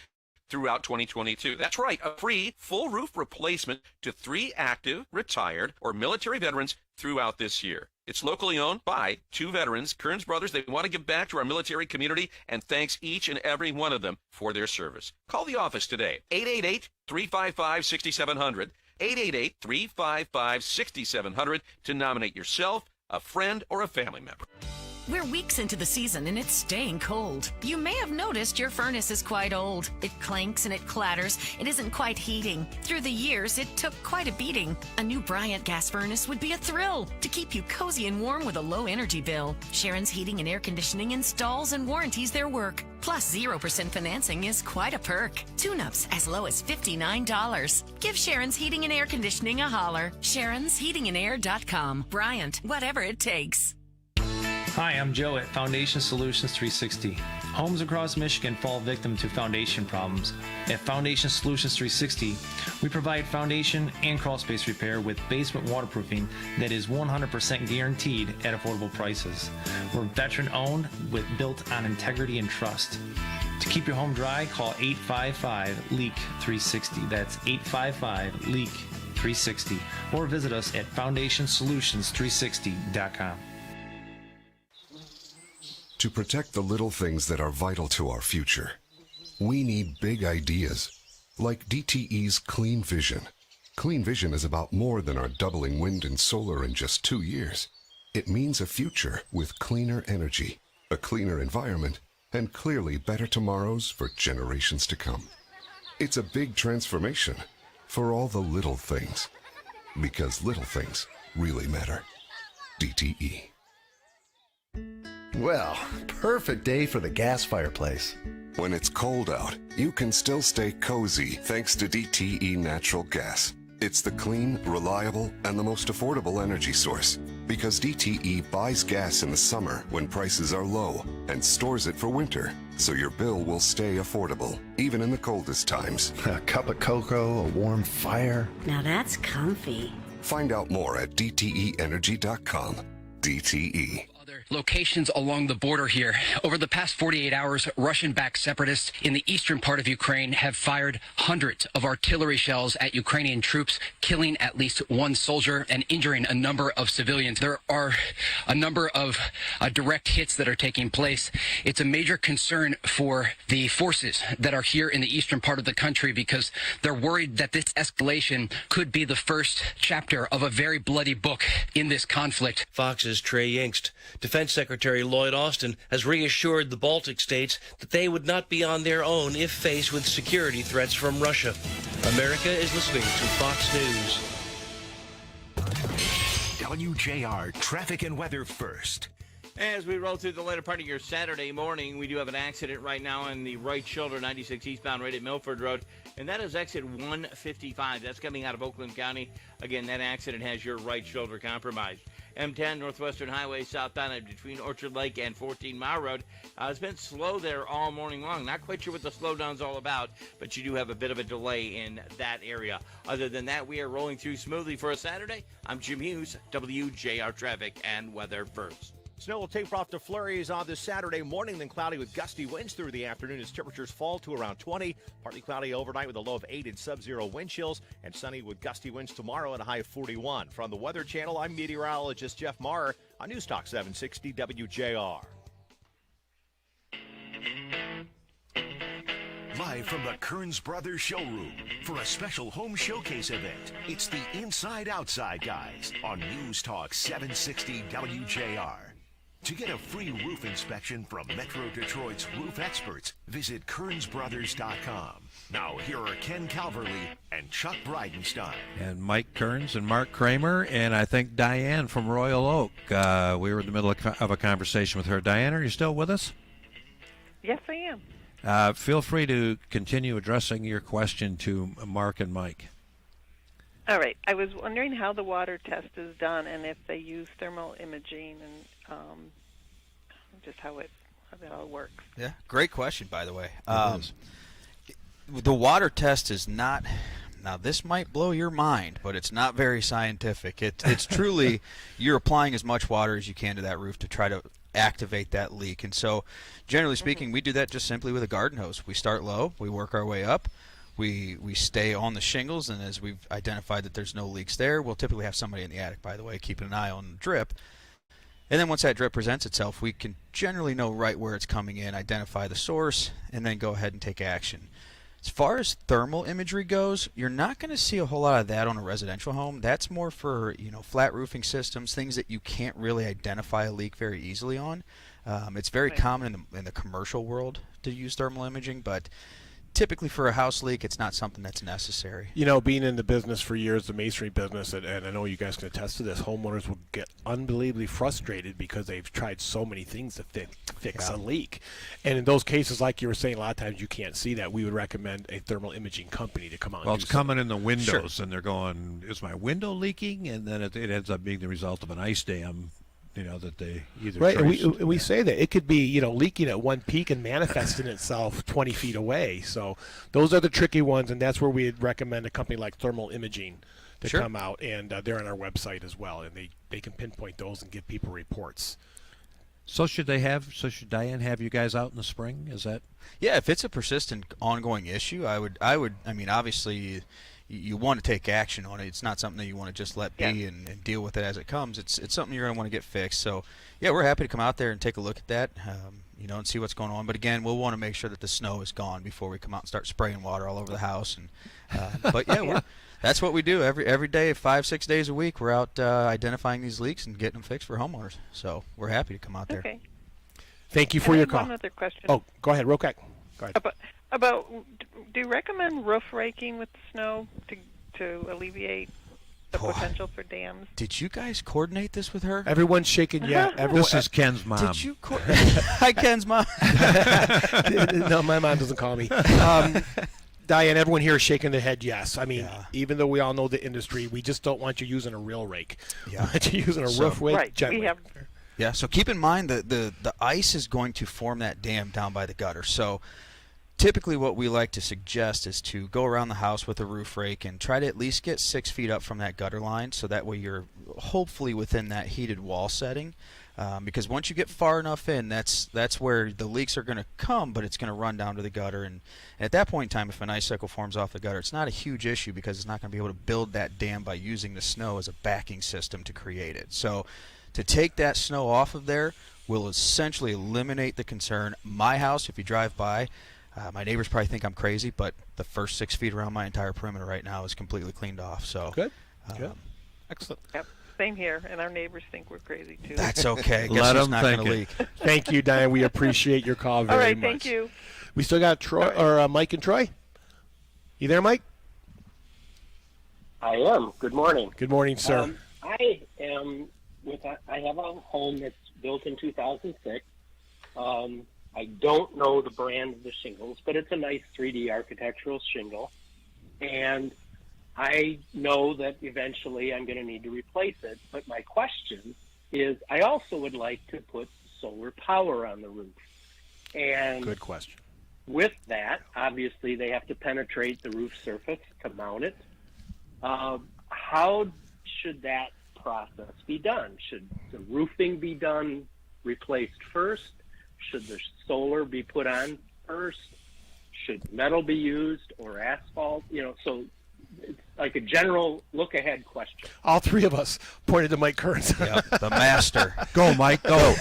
throughout 2022. That's right, a free full roof replacement to 3 active, retired, or military veterans throughout this year. It's locally owned by 2 veterans, Kearns Brothers. They want to give back to our military community and thanks each and every one of them for their service. Call the office today, 888-355-6700, 888-355-6700 to nominate yourself, a friend, or a family member. We're weeks into the season and it's staying cold. You may have noticed your furnace is quite old. It clanks and it clatters. It isn't quite heating. Through the years, it took quite a beating. A new Bryant gas furnace would be a thrill to keep you cozy and warm with a low energy bill. Sharon's Heating and Air Conditioning installs and warranties their work. Plus, 0% financing is quite a perk. Tune-ups as low as $59. Give Sharon's Heating and Air Conditioning a holler. SharonsHeatingandAir.com. Bryant, whatever it takes. Hi, I'm Joe at Foundation Solutions 360. Homes across Michigan fall victim to foundation problems. At Foundation Solutions 360, we provide foundation and crawl space repair with basement waterproofing that is 100% guaranteed at affordable prices. We're veteran-owned, built on integrity and trust. To keep your home dry, call 855-LEAK-360. That's 855-LEAK-360. Or visit us at FoundationSolutions360.com. To protect the little things that are vital to our future, we need big ideas, like DTE's Clean Vision. Clean Vision is about more than our doubling wind and solar in just 2 years. It means a future with cleaner energy, a cleaner environment, and clearly better tomorrows for generations to come. It's a big transformation for all the little things, because little things really matter. DTE. Well, perfect day for the gas fireplace. When it's cold out, you can still stay cozy thanks to DTE Natural Gas. It's the clean, reliable, and the most affordable energy source because DTE buys gas in the summer when prices are low and stores it for winter, so your bill will stay affordable, even in the coldest times. A cup of cocoa, a warm fire. Now that's comfy. Find out more at DTEenergy.com. DTE. Locations along the border here. Over the past 48 hours, Russian-backed separatists in the eastern part of Ukraine have fired hundreds of artillery shells at Ukrainian troops, killing at least one soldier and injuring a number of civilians. There are a number of direct hits that are taking place. It's a major concern for the forces that are here in the eastern part of the country because they're worried that this escalation could be the first chapter of a very bloody book in this conflict. Fox's Trey Yingst. Defense Secretary Lloyd Austin has reassured the Baltic states that they would not be on their own if faced with security threats from Russia. America is listening to Fox News. WJR Traffic and Weather first. As we roll through the later part of your Saturday morning, we do have an accident right now on the right shoulder, 96 eastbound, right at Milford Road, and that is exit 155. That's coming out of Oakland County. Again, that accident has your right shoulder compromised. M10 Northwestern Highway southbound between Orchard Lake and 14 Mile Road. It's been slow there all morning long. Not quite sure what the slowdown's all about, but you do have a bit of a delay in that area. Other than that, we are rolling through smoothly for a Saturday. I'm Jim Hughes, WJR Traffic and Weather first. Snow will taper off to flurries on this Saturday morning, then cloudy with gusty winds through the afternoon as temperatures fall to around 20. Partly cloudy overnight with a low of 8 and sub-zero wind chills, and sunny with gusty winds tomorrow at a high of 41. From the Weather Channel, I'm meteorologist Jeff Maher on News Talk 760 WJR. Live from the Kearns Brothers showroom for a special home showcase event. It's the Inside Outside Guys on News Talk 760 WJR. To get a free roof inspection from Metro Detroit's roof experts, visit KearnsBrothers.com. Now, here are Ken Calverley and Chuck Bridenstine. And Mike Kearns and Mark Cramer, and I think Diane from Royal Oak. We were in the middle of a conversation with her. Diane, are you still with us? Yes, I am. Feel free to continue addressing your question to Mark and Mike. All right. I was wondering how the water test is done and if they use thermal imaging and just how it all works. Yeah, great question, by the way. The water test is not, now this might blow your mind, but it's not very scientific. It's truly, you're applying as much water as you can to that roof to try to activate that leak. And so, generally speaking, we do that just simply with a garden hose. We start low, we work our way up. We stay on the shingles, and as we've identified that there's no leaks there, we'll typically have somebody in the attic, by the way, keeping an eye on the drip. And then once that drip presents itself, we can generally know right where it's coming in, identify the source, and then go ahead and take action. As far as thermal imagery goes, you're not going to see a whole lot of that on a residential home. That's more for, flat roofing systems, things that you can't really identify a leak very easily on. It's very common in the commercial world to use thermal imaging, but typically for a house leak, it's not something that's necessary. Being in the business for years, the masonry business, and I know you guys can attest to this, homeowners will get unbelievably frustrated because they've tried so many things to fix a leak. And in those cases, like you were saying, a lot of times you can't see that. We would recommend a thermal imaging company to come out. Well, and it's do coming in the windows, Sure. and they're going, is my window leaking? And then it ends up being the result of an ice dam. That they either right, trace. and we say that it could be leaking at one peak and manifesting itself 20 feet away. So those are the tricky ones, and that's where we'd recommend a company like Thermal Imaging to Sure. come out, and they're on our website as well, and they can pinpoint those and give people reports. So should Diane have you guys out in the spring? Is that? Yeah, if it's a persistent, ongoing issue, I mean, obviously, you want to take action on it. It's not something that you want to just let be and deal with it as it comes. It's something you're going to want to get fixed. So, yeah, we're happy to come out there and take a look at that, and see what's going on. But again, we'll want to make sure that the snow is gone before we come out and start spraying water all over the house. And but yeah, that's what we do every day, 5-6 days a week. We're out identifying these leaks and getting them fixed for homeowners. So we're happy to come out there. Okay. Thank you for your call. One other question. Oh, go ahead, real quick. Go ahead. About do you recommend roof raking with snow to alleviate the potential for dams? Did you guys coordinate this with her? Everyone's shaking. Yeah. This is Ken's mom. Did you? Hi, Ken's mom. No, my mom doesn't call me. Diane, everyone here is shaking their head yes. I mean, even though we all know the industry, we just don't want you using a real rake. Yeah. We want you using a roof rake. Right. Gently. Yeah, so keep in mind that the ice is going to form that dam down by the gutter. So typically what we like to suggest is to go around the house with a roof rake and try to at least get 6 feet up from that gutter line, so that way you're hopefully within that heated wall setting. Because once you get far enough in, that's where the leaks are going to come, but it's going to run down to the gutter. And at that point in time, if an ice cycle forms off the gutter, it's not a huge issue because it's not going to be able to build that dam by using the snow as a backing system to create it. So to take that snow off of there will essentially eliminate the concern. My house, if you drive by, my neighbors probably think I'm crazy, but the first 6 feet around my entire perimeter right now is completely cleaned off. So good. Excellent. Yep. Same here, and our neighbors think we're crazy too. That's okay. Let Guess them not going to think leak. Thank you, Diane. We appreciate your call very much. All right, thank you. We still got Troy or Mike and Troy. You there, Mike? I am. Good morning. Good morning, sir. I am I have a home that's built in 2006. I don't know the brand of the shingles, but it's a nice 3D architectural shingle, and I know that eventually I'm going to need to replace it. But my question is, I also would like to put solar power on the roof. And good question. With that, obviously they have to penetrate the roof surface to mount it. How should that process be done? Should the roofing be done, replaced first? Should the solar be put on first? Should metal be used or asphalt? So it's like a general look-ahead question. All three of us pointed to Mike Kearns. Yep, the master. Go, Mike. Go.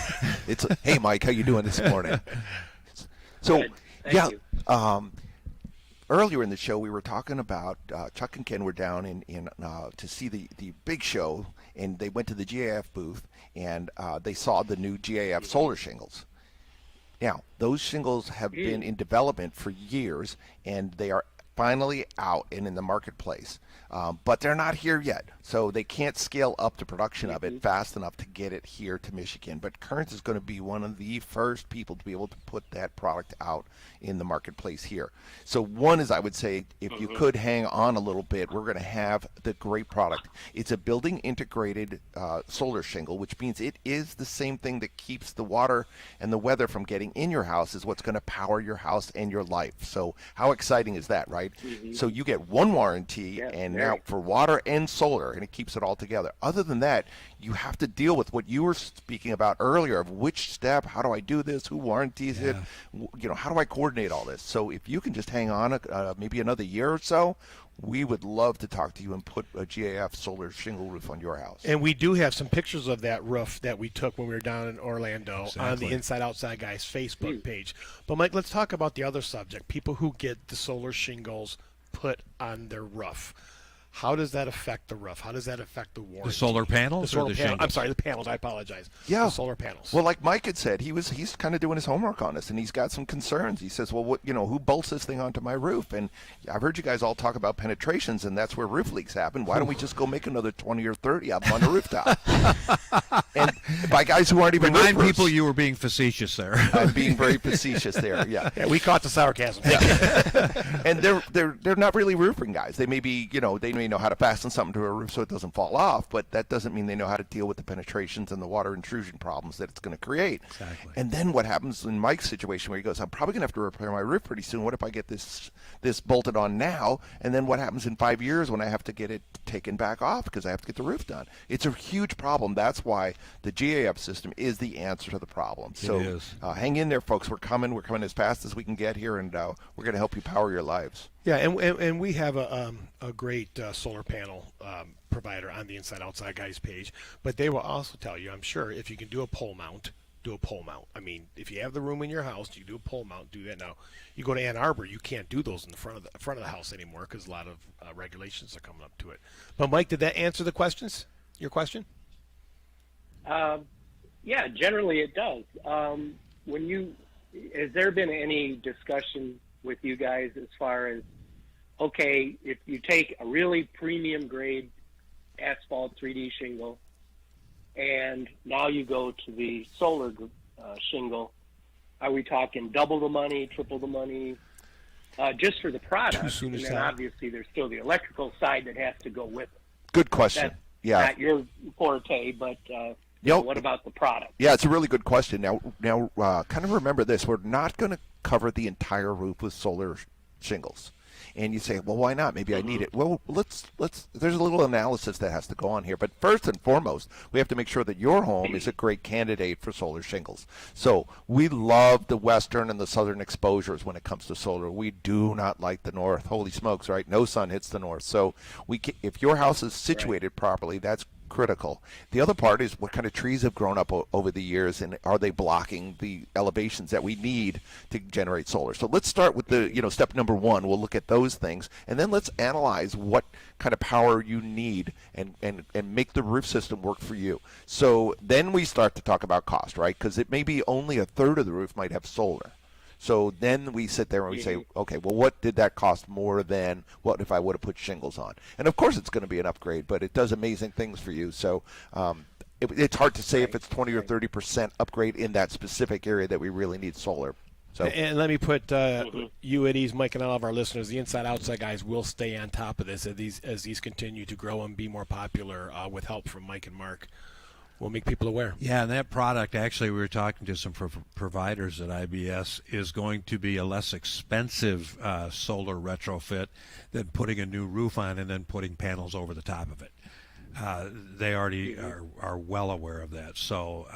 Hey, Mike, how you doing this morning? So, Good. Thank you. Earlier in the show, we were talking about Chuck and Ken were down in to see the big show, and they went to the GAF booth, and they saw the new GAF Solar Shingles. Now, those shingles have been in development for years, and they are finally out and in the marketplace. But they're not here yet, so they can't scale up the production of it fast enough to get it here to Michigan. But Kearns is going to be one of the first people to be able to put that product out in the marketplace here. So one is, I would say, if you could hang on a little bit, we're going to have the great product. It's a building integrated solar shingle, which means it is the same thing that keeps the water and the weather from getting in your house is what's going to power your house and your life. So how exciting is that, right? So you get one warranty, and now for water and solar, and it keeps it all together. Other than that, you have to deal with what you were speaking about earlier of which step, how do I do this, who warranties it, how do I coordinate all this? So if you can just hang on maybe another year or so, we would love to talk to you and put a GAF solar shingle roof on your house. And we do have some pictures of that roof that we took when we were down in Orlando on the Inside Outside Guys Facebook page. But Mike, let's talk about the other subject, people who get the solar shingles put on their roof. How does that affect the roof? How does that affect the warranty? The solar panels The solar or the panel. shingles? I'm sorry, the panels. I apologize. Yeah. The solar panels. Well, like Mike had said, he's kind of doing his homework on this, and he's got some concerns. He says, well, who bolts this thing onto my roof? And I've heard you guys all talk about penetrations, and that's where roof leaks happen. Why don't we just go make another 20 or 30 up on the rooftop? And by guys who aren't even Remind roofers. people you were being facetious there. I'm being very facetious there. Yeah. Yeah, we caught the sarcasm. And they're not really roofing guys. They may be, they may know how to fasten something to a roof so it doesn't fall off, but that doesn't mean they know how to deal with the penetrations and the water intrusion problems that it's going to create. Exactly. And then what happens in Mike's situation where he goes, I'm probably going to have to repair my roof pretty soon. What if I get this bolted on now? And then what happens in 5 years when I have to get it taken back off because I have to get the roof done? It's a huge problem. That's why the GAF system is the answer to the problem. So It is. Hang in there, folks. We're coming as fast as we can get here, and we're going to help you power your lives. Yeah, and we have a great solar panel provider on the Inside Outside Guys page, but they will also tell you, I'm sure, if you can do a pole mount, do a pole mount. I mean, if you have the room in your house, you do a pole mount, do that. Now, you go to Ann Arbor, you can't do those in the front of the house anymore because a lot of regulations are coming up to it. But Mike, did that answer the questions? Your question? Yeah, generally it does. has there been any discussion with you guys as far as, okay, if you take a really premium grade asphalt 3D shingle and now you go to the solar shingle, are we talking double the money, triple the money, just for the product? And then obviously there's still the electrical side that has to go with it. Good question. That's not your forte, but what about the product? Yeah, it's a really good question. Now, kind of remember this: we're not going to cover the entire roof with solar shingles. And you say, well, why not? Maybe I need it. Well, let's. There's a little analysis that has to go on here. But first and foremost, we have to make sure that your home is a great candidate for solar shingles. So we love the western and the southern exposures when it comes to solar. We do not like the north. Holy smokes, right? No sun hits the north. So if your house is situated properly, that's critical. The other part is what kind of trees have grown up over the years, and are they blocking the elevations that we need to generate solar? So let's start with the step number one. We'll look at those things, and then let's analyze what kind of power you need and make the roof system work for you. So then we start to talk about cost, right? Because it may be only a third of the roof might have solar. So then we sit there and we say, okay, well, what did that cost more than what if I would have put shingles on? And of course it's going to be an upgrade, but it does amazing things for you. So it's hard to say if it's 20 or 30% upgrade in that specific area that we really need solar. So, and let me put you at ease, Mike, and all of our listeners. The inside-outside guys will stay on top of this as these continue to grow and be more popular with help from Mike and Mark. We'll make people aware. Yeah, and that product, actually, we were talking to some providers at IBS, is going to be a less expensive solar retrofit than putting a new roof on and then putting panels over the top of it. They already are well aware of that. So,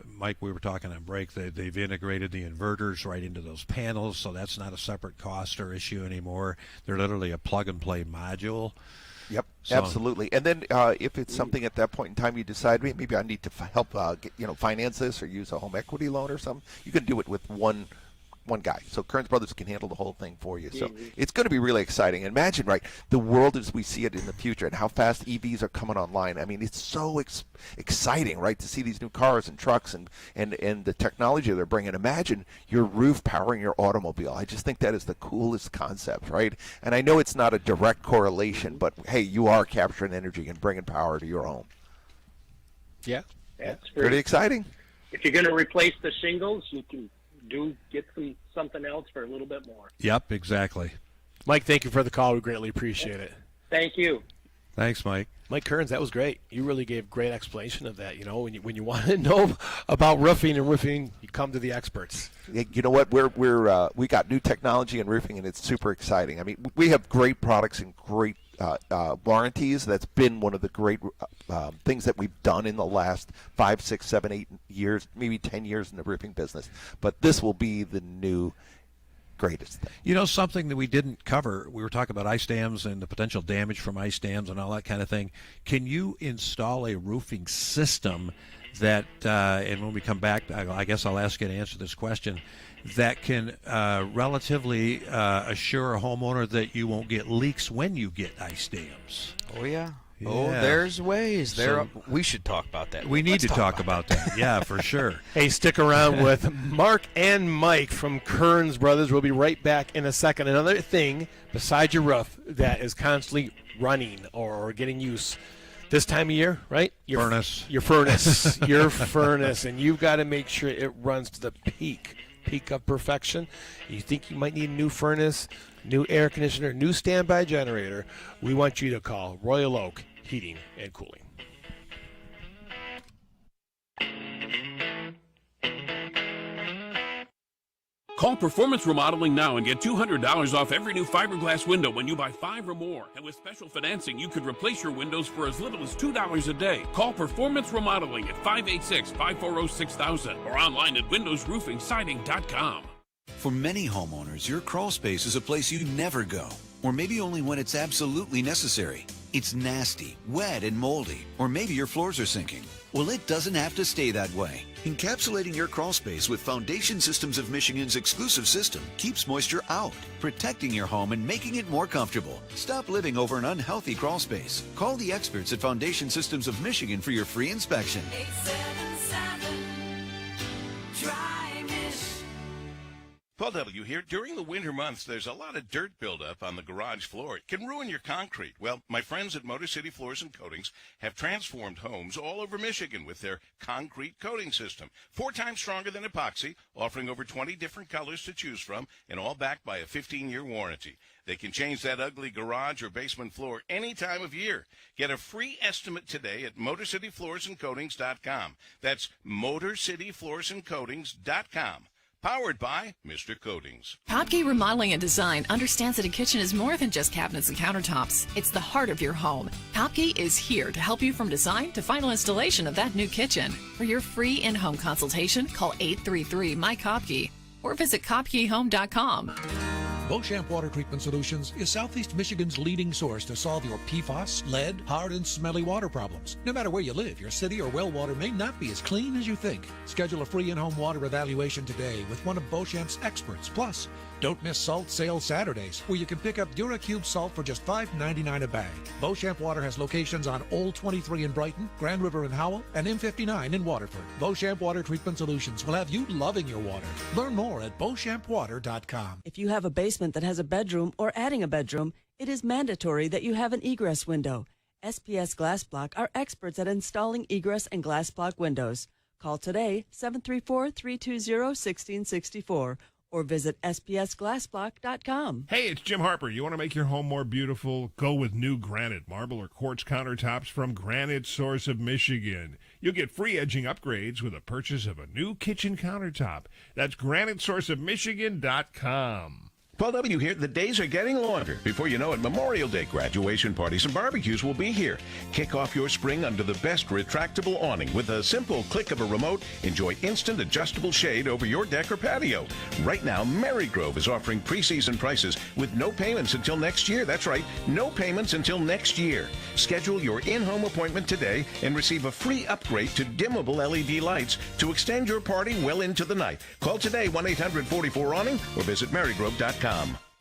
Mike, we were talking on break, they've integrated the inverters right into those panels, so that's not a separate cost or issue anymore. They're literally a plug-and-play module. Yep, absolutely. And then if it's something at that point in time you decide maybe I need to help finance this or use a home equity loan or something, you can do it with one guy. So Kearns Brothers can handle the whole thing for you. So it's going to be really exciting. Imagine, right, the world as we see it in the future and how fast EVs are coming online. I mean, it's so exciting, right, to see these new cars and trucks and the technology they're bringing. Imagine your roof powering your automobile. I just think that is the coolest concept, right? And I know it's not a direct correlation, but, hey, you are capturing energy and bringing power to your home. Yeah. That's pretty exciting. If you're going to replace the shingles, you can get something else for a little bit more. Yep, exactly. Mike, thank you for the call. We greatly appreciate it. Thank you. Thanks, Mike. Mike Kearns, that was great. You really gave great explanation of that. When you want to know about roofing, you come to the experts. You know what? We got new technology in roofing, and it's super exciting. I mean, we have great products and great warranties. That's been one of the great things that we've done in the last 5, 6, 7, 8 years, maybe 10 years in the roofing business. But this will be the new greatest thing. Something that we didn't cover, we were talking about ice dams and the potential damage from ice dams and all that kind of thing. Can you install a roofing system that, and when we come back, I guess I'll ask you to answer this question, that can relatively assure a homeowner that you won't get leaks when you get ice dams? Oh, yeah. Yeah. Oh, there's ways. So, we should talk about that. We need to talk about that. Yeah, for sure. Hey, stick around with Mark and Mike from Kearns Brothers. We'll be right back in a second. Another thing besides your roof that is constantly running or getting use this time of year, right? Your furnace, and you've got to make sure it runs to the peak of perfection. You think you might need a new furnace, new air conditioner, new standby generator, we want you to call Royal Oak Heating and Cooling. Call Performance Remodeling now and get $200 off every new fiberglass window when you buy 5 or more. And with special financing, you could replace your windows for as little as $2 a day. Call Performance Remodeling at 586-540-6000 or online at windowsroofingsiding.com. For many homeowners, your crawl space is a place you never go, or maybe only when it's absolutely necessary. It's nasty, wet, and moldy, or maybe your floors are sinking. Well, it doesn't have to stay that way. Encapsulating your crawl space with Foundation Systems of Michigan's exclusive system keeps moisture out, protecting your home and making it more comfortable. Stop living over an unhealthy crawl space. Call the experts at Foundation Systems of Michigan for your free inspection. 877-TRY Paul W. here. During the winter months, there's a lot of dirt buildup on the garage floor. It can ruin your concrete. Well, my friends at Motor City Floors and Coatings have transformed homes all over Michigan with their concrete coating system. 4 times stronger than epoxy, offering over 20 different colors to choose from, and all backed by a 15-year warranty. They can change that ugly garage or basement floor any time of year. Get a free estimate today at MotorCityFloorsandCoatings.com. That's MotorCityFloorsandCoatings.com. Powered by Mr. Coatings. Kopke Remodeling and Design understands that a kitchen is more than just cabinets and countertops. It's the heart of your home. Kopke is here to help you from design to final installation of that new kitchen. For your free in-home consultation, call 833-MY-KOPKE or visit KopkeHome.com. Beauchamp Water Treatment Solutions is Southeast Michigan's leading source to solve your PFAS, lead, hard, and smelly water problems. No matter where you live, your city or well water may not be as clean as you think. Schedule a free in-home water evaluation today with one of Beauchamp's experts. Plus, don't miss Salt Sale Saturdays, where you can pick up DuraCube salt for just $5.99 a bag. Beauchamp Water has locations on Old 23 in Brighton, Grand River in Howell, and M59 in Waterford. Beauchamp Water Treatment Solutions will have you loving your water. Learn more at BeauchampWater.com. If you have a basement that has a bedroom or adding a bedroom, it is mandatory that you have an egress window. SPS Glass Block are experts at installing egress and glass block windows. Call today, 734-320-1664, or visit spsglassblock.com. Hey, it's Jim Harper. You want to make your home more beautiful? Go with new granite, marble, or quartz countertops from Granite Source of Michigan. You'll get free edging upgrades with a purchase of a new kitchen countertop. That's GraniteSourceOfMichigan.com. Paul W. here. The days are getting longer. Before you know it, Memorial Day, graduation parties, and barbecues will be here. Kick off your spring under the best retractable awning. With a simple click of a remote, enjoy instant adjustable shade over your deck or patio. Right now, Marygrove is offering preseason prices with no payments until next year. That's right, no payments until next year. Schedule your in-home appointment today and receive a free upgrade to dimmable LED lights to extend your party well into the night. Call today, 1-800-44-AWNING, or visit Marygrove.com.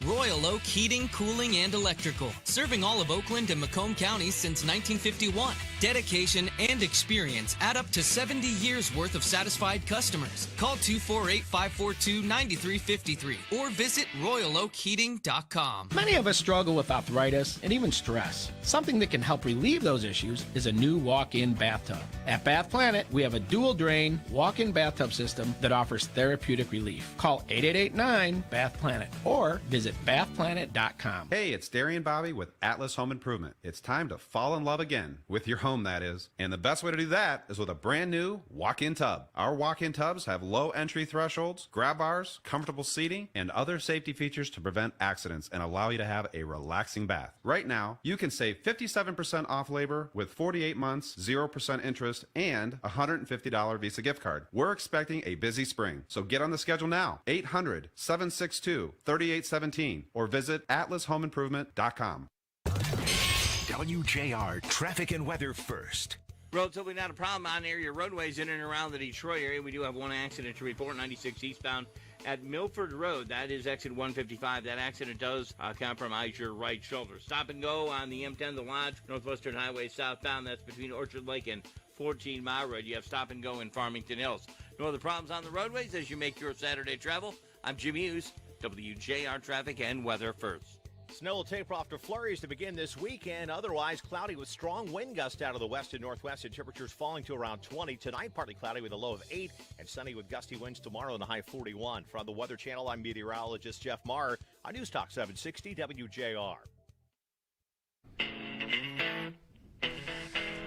Royal Oak Heating, Cooling, and Electrical. Serving all of Oakland and Macomb counties since 1951. Dedication and experience add up to 70 years worth of satisfied customers. Call 248-542-9353 or visit RoyalOakHeating.com. Many of us struggle with arthritis and even stress. Something that can help relieve those issues is a new walk-in bathtub. At Bath Planet, we have a dual-drain walk-in bathtub system that offers therapeutic relief. Call 888-9-BATH-PLANET or visit bathplanet.com. Hey, it's Darian Bobby with Atlas Home Improvement. It's time to fall in love again with your home, that is. And the best way to do that is with a brand new walk-in tub. Our walk-in tubs have low entry thresholds, grab bars, comfortable seating, and other safety features to prevent accidents and allow you to have a relaxing bath. Right now, you can save 57% off labor with 48 months, 0% interest, and a $150 Visa gift card. We're expecting a busy spring, so get on the schedule now. 800-762-3817 or visit AtlasHomeImprovement.com. WJR Traffic and Weather first. Relatively not a problem on area roadways in and around the Detroit area. We do have one accident to report, 96 eastbound at Milford Road. That is exit 155. That accident does compromise your right shoulder. Stop and go on the M10, the Lodge, Northwestern Highway southbound. That's between Orchard Lake and 14 Mile Road. You have stop and go in Farmington Hills. No other problems on the roadways as you make your Saturday travel. I'm Jim Hughes, WJR Traffic and Weather first. Snow will taper off to flurries to begin this weekend. Otherwise, cloudy with strong wind gusts out of the west and northwest, and temperatures falling to around 20. Tonight, partly cloudy with a low of 8, and sunny with gusty winds tomorrow in the high 41. From the Weather Channel, I'm meteorologist Jeff Marr on News Talk 760 WJR.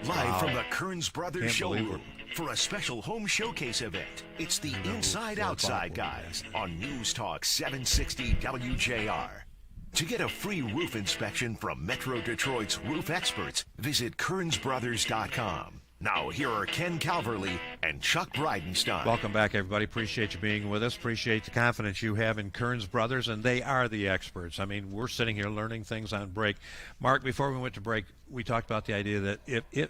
Live from the Kearns Brothers showroom for a special home showcase event. It's the Inside Outside Guys on News Talk 760 WJR. To get a free roof inspection from Metro Detroit's roof experts, visit KearnsBrothers.com. Now, here are Ken Calverley and Chuck Bridenstine. Welcome back, everybody. Appreciate you being with us. Appreciate the confidence you have in Kearns Brothers, and they are the experts. I mean, we're sitting here learning things on break. Mark, before we went to break, we talked about the idea that if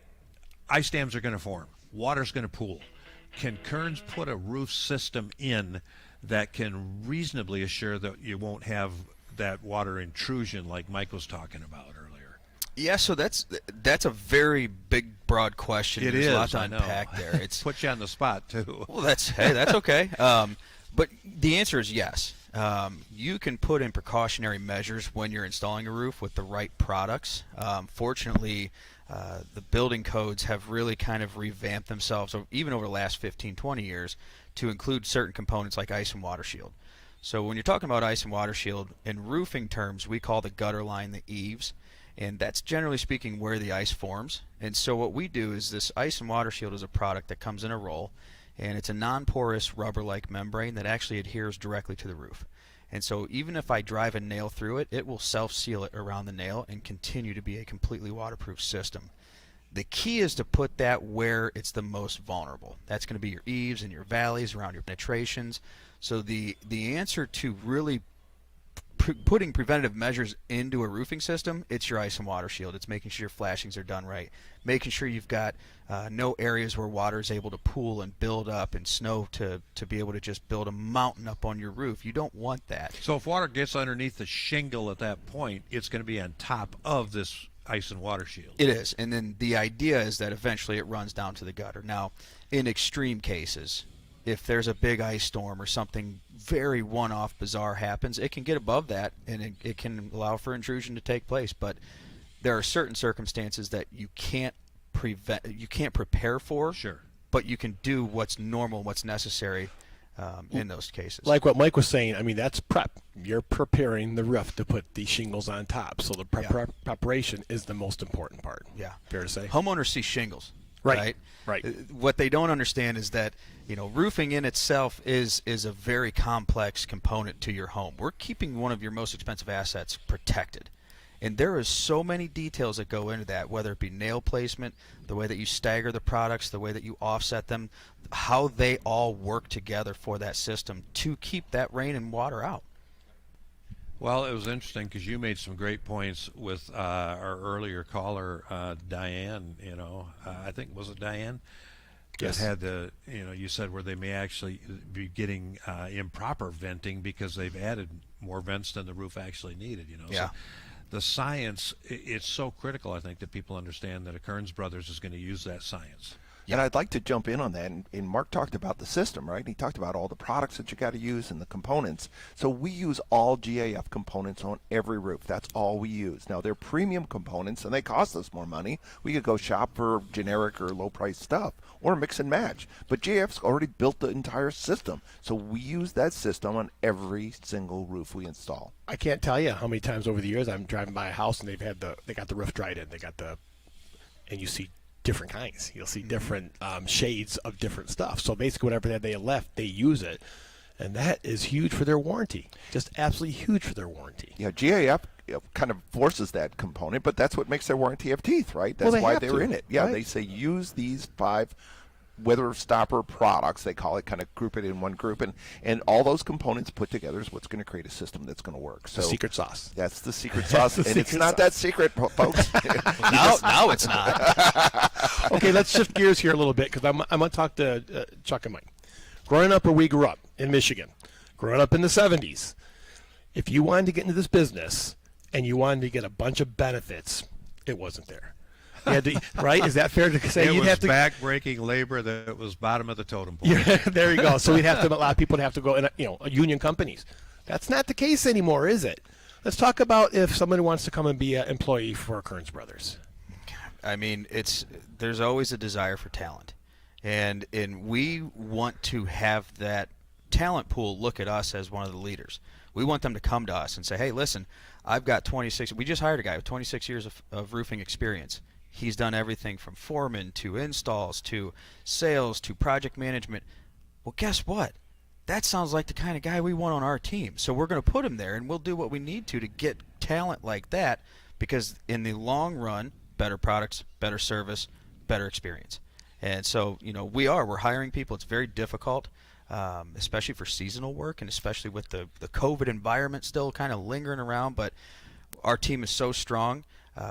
ice dams are going to form, water's going to pool. Can Kearns put a roof system in that can reasonably assure that you won't have that water intrusion like Mike was talking about earlier? Yeah, so that's a very big, broad question. It There's is, a lot to I know. unpack there. It's put you on the spot too. Well, that's okay. But the answer is yes. You can put in precautionary measures when you're installing a roof with the right products. Fortunately, the building codes have really kind of revamped themselves, even over the last 15, 20 years, to include certain components like ice and water shield. So when you're talking about ice and water shield, in roofing terms, we call the gutter line the eaves, and that's generally speaking where the ice forms. And so what we do is this ice and water shield is a product that comes in a roll, and it's a non-porous rubber-like membrane that actually adheres directly to the roof. And so even if I drive a nail through it, it will self-seal it around the nail and continue to be a completely waterproof system. The key is to put that where it's the most vulnerable. That's going to be your eaves and your valleys around your penetrations. So the answer to really putting preventative measures into a roofing system, it's your ice and water shield. It's making sure your flashings are done right, making sure you've got no areas where water is able to pool and build up and snow to be able to just build a mountain up on your roof. You don't want that. So if water gets underneath the shingle at that point, it's going to be on top of this ice and water shield. It is, and then the idea is that eventually it runs down to the gutter. Now, in extreme cases, if there's a big ice storm or something very one-off bizarre happens, it can get above that and it can allow for intrusion to take place. But there are certain circumstances that you can't prepare for. Sure. But you can do what's normal, what's necessary in those cases. Like what Mike was saying, I mean, that's prep. You're preparing the roof to put the shingles on top. So the preparation is the most important part. Yeah. Fair to say? Homeowners see shingles. Right. What they don't understand is that, roofing in itself is a very complex component to your home. We're keeping one of your most expensive assets protected. And there is so many details that go into that, whether it be nail placement, the way that you stagger the products, the way that you offset them, how they all work together for that system to keep that rain and water out. Well, it was interesting because you made some great points with our earlier caller, Diane. I think, was it Diane? Yes. That had the, you said where they may actually be getting improper venting because they've added more vents than the roof actually needed. Yeah. So the science, it's so critical, I think, that people understand that a Kearns Brothers is going to use that science. And I'd like to jump in on that. And Mark talked about the system, right? He talked about all the products that you got to use and the components. So we use all GAF components on every roof. That's all we use. Now, they're premium components, and they cost us more money. We could go shop for generic or low-priced stuff or mix and match. But GAF's already built the entire system. So we use that system on every single roof we install. I can't tell you how many times over the years I'm driving by a house and they got the roof dried in. And you see different kinds. You'll see different shades of different stuff. So basically whatever they left, they use it. And that is huge for their warranty. Just absolutely huge for their warranty. Yeah, GAF kind of forces that component, but that's what makes their warranty have teeth, right? That's why they're in it. Yeah, right? They say use these 5 weather stopper products, they call it, kind of group it in one group, and all those components put together is what's going to create a system that's going to work. So the secret sauce. That's the secret sauce, and it's not that secret, folks. Now it's not. Okay, let's shift gears here a little bit because I'm going to talk to Chuck and Mike. Growing up where we grew up in Michigan, growing up in the 70s, if you wanted to get into this business and you wanted to get a bunch of benefits, it wasn't there. You had to, right? Is that fair to say? It You'd was have to back-breaking labor that was bottom of the totem pole. Yeah, there you go. So we'd have to allow people to have to go in, union companies. That's not the case anymore, is it? Let's talk about if somebody wants to come and be an employee for Kearns Brothers. I mean, there's always a desire for talent, and we want to have that talent pool look at us as one of the leaders. We want them to come to us and say, hey, listen, I've got 26. We just hired a guy with 26 years of roofing experience. He's done everything from foreman to installs to sales to project management. Well, guess what? That sounds like the kind of guy we want on our team. So we're going to put him there, and we'll do what we need to get talent like that, because in the long run, better products, better service, better experience. And so, we're hiring people. It's very difficult, especially for seasonal work, and especially with the COVID environment still kind of lingering around. But our team is so strong.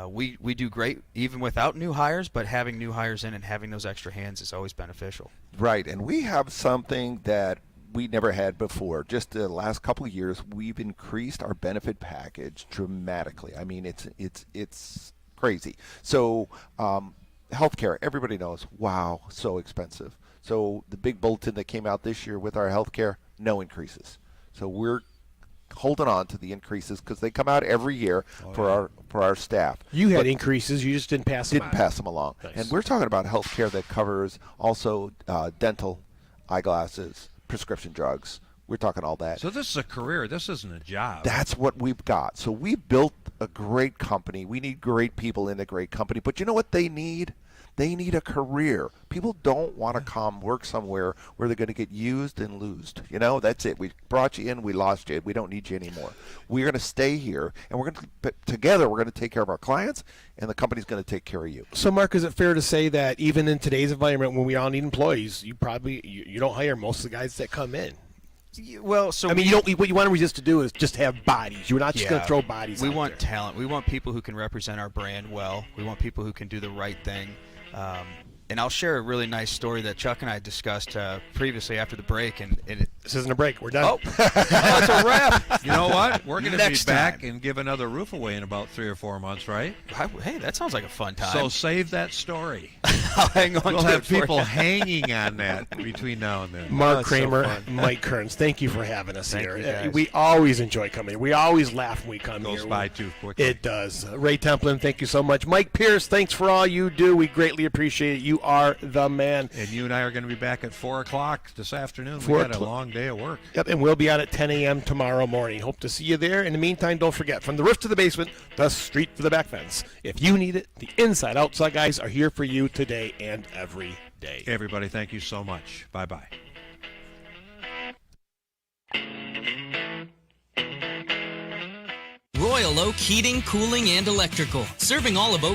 We do great even without new hires, but having new hires in and having those extra hands is always beneficial. Right, and we have something that we never had before. Just the last couple of years, we've increased our benefit package dramatically. I mean, it's crazy. So healthcare, everybody knows, wow, so expensive. So the big bulletin that came out this year with our healthcare, no increases. So we're holding on to the increases because they come out every year for our staff. You had increases, you just didn't pass them Didn't pass them along. Nice. And we're talking about health care that covers also dental, eyeglasses, prescription drugs. We're talking all that. So this is a career. This isn't a job. That's what we've got. So we built a great company. We need great people in a great company. But you know what they need? They need a career. People don't want to come work somewhere where they're going to get used and loosed. You know, that's it. We brought you in, we lost you. We don't need you anymore. We're going to stay here, and we're going to together. We're going to take care of our clients, and the company's going to take care of you. So, Mark, is it fair to say that even in today's environment, when we all need employees, you don't hire most of the guys that come in? Well, so I mean, what you want to resist to do is just have bodies. You're not just going to throw bodies. We out want there. talent. We want people who can represent our brand well. We want people who can do the right thing. And I'll share a really nice story that Chuck and I discussed previously after the break. And this isn't a break. We're done. Oh, it's a wrap. You know what? We're going to be back time. and give another roof away in about 3 or 4 months, right? Hey, that sounds like a fun time. So save that story. I'll hang on we'll to have it for people you. hanging on that between now and then. Mark That's Cramer, so fun. Mike Kearns, thank you for having us Thank here. you, guys. We always enjoy coming here. We always laugh when we come here. Goes by too quickly. It does. Ray Templin, thank you so much. Mike Pierce, thanks for all you do. We greatly appreciate it. You are the man. And you and I are going to be back at 4 o'clock this afternoon. 4 We got a o'clock. long day of work. Yep, and we'll be out at 10 a.m. tomorrow morning. Hope to see you there. In the meantime, don't forget, from the roof to the basement, the street to the back fence. If you need it, the inside, outside guys are here for you today and every day. Everybody, thank you so much. Bye-bye. Royal Oak Heating, Cooling, and Electrical. Serving all of Oak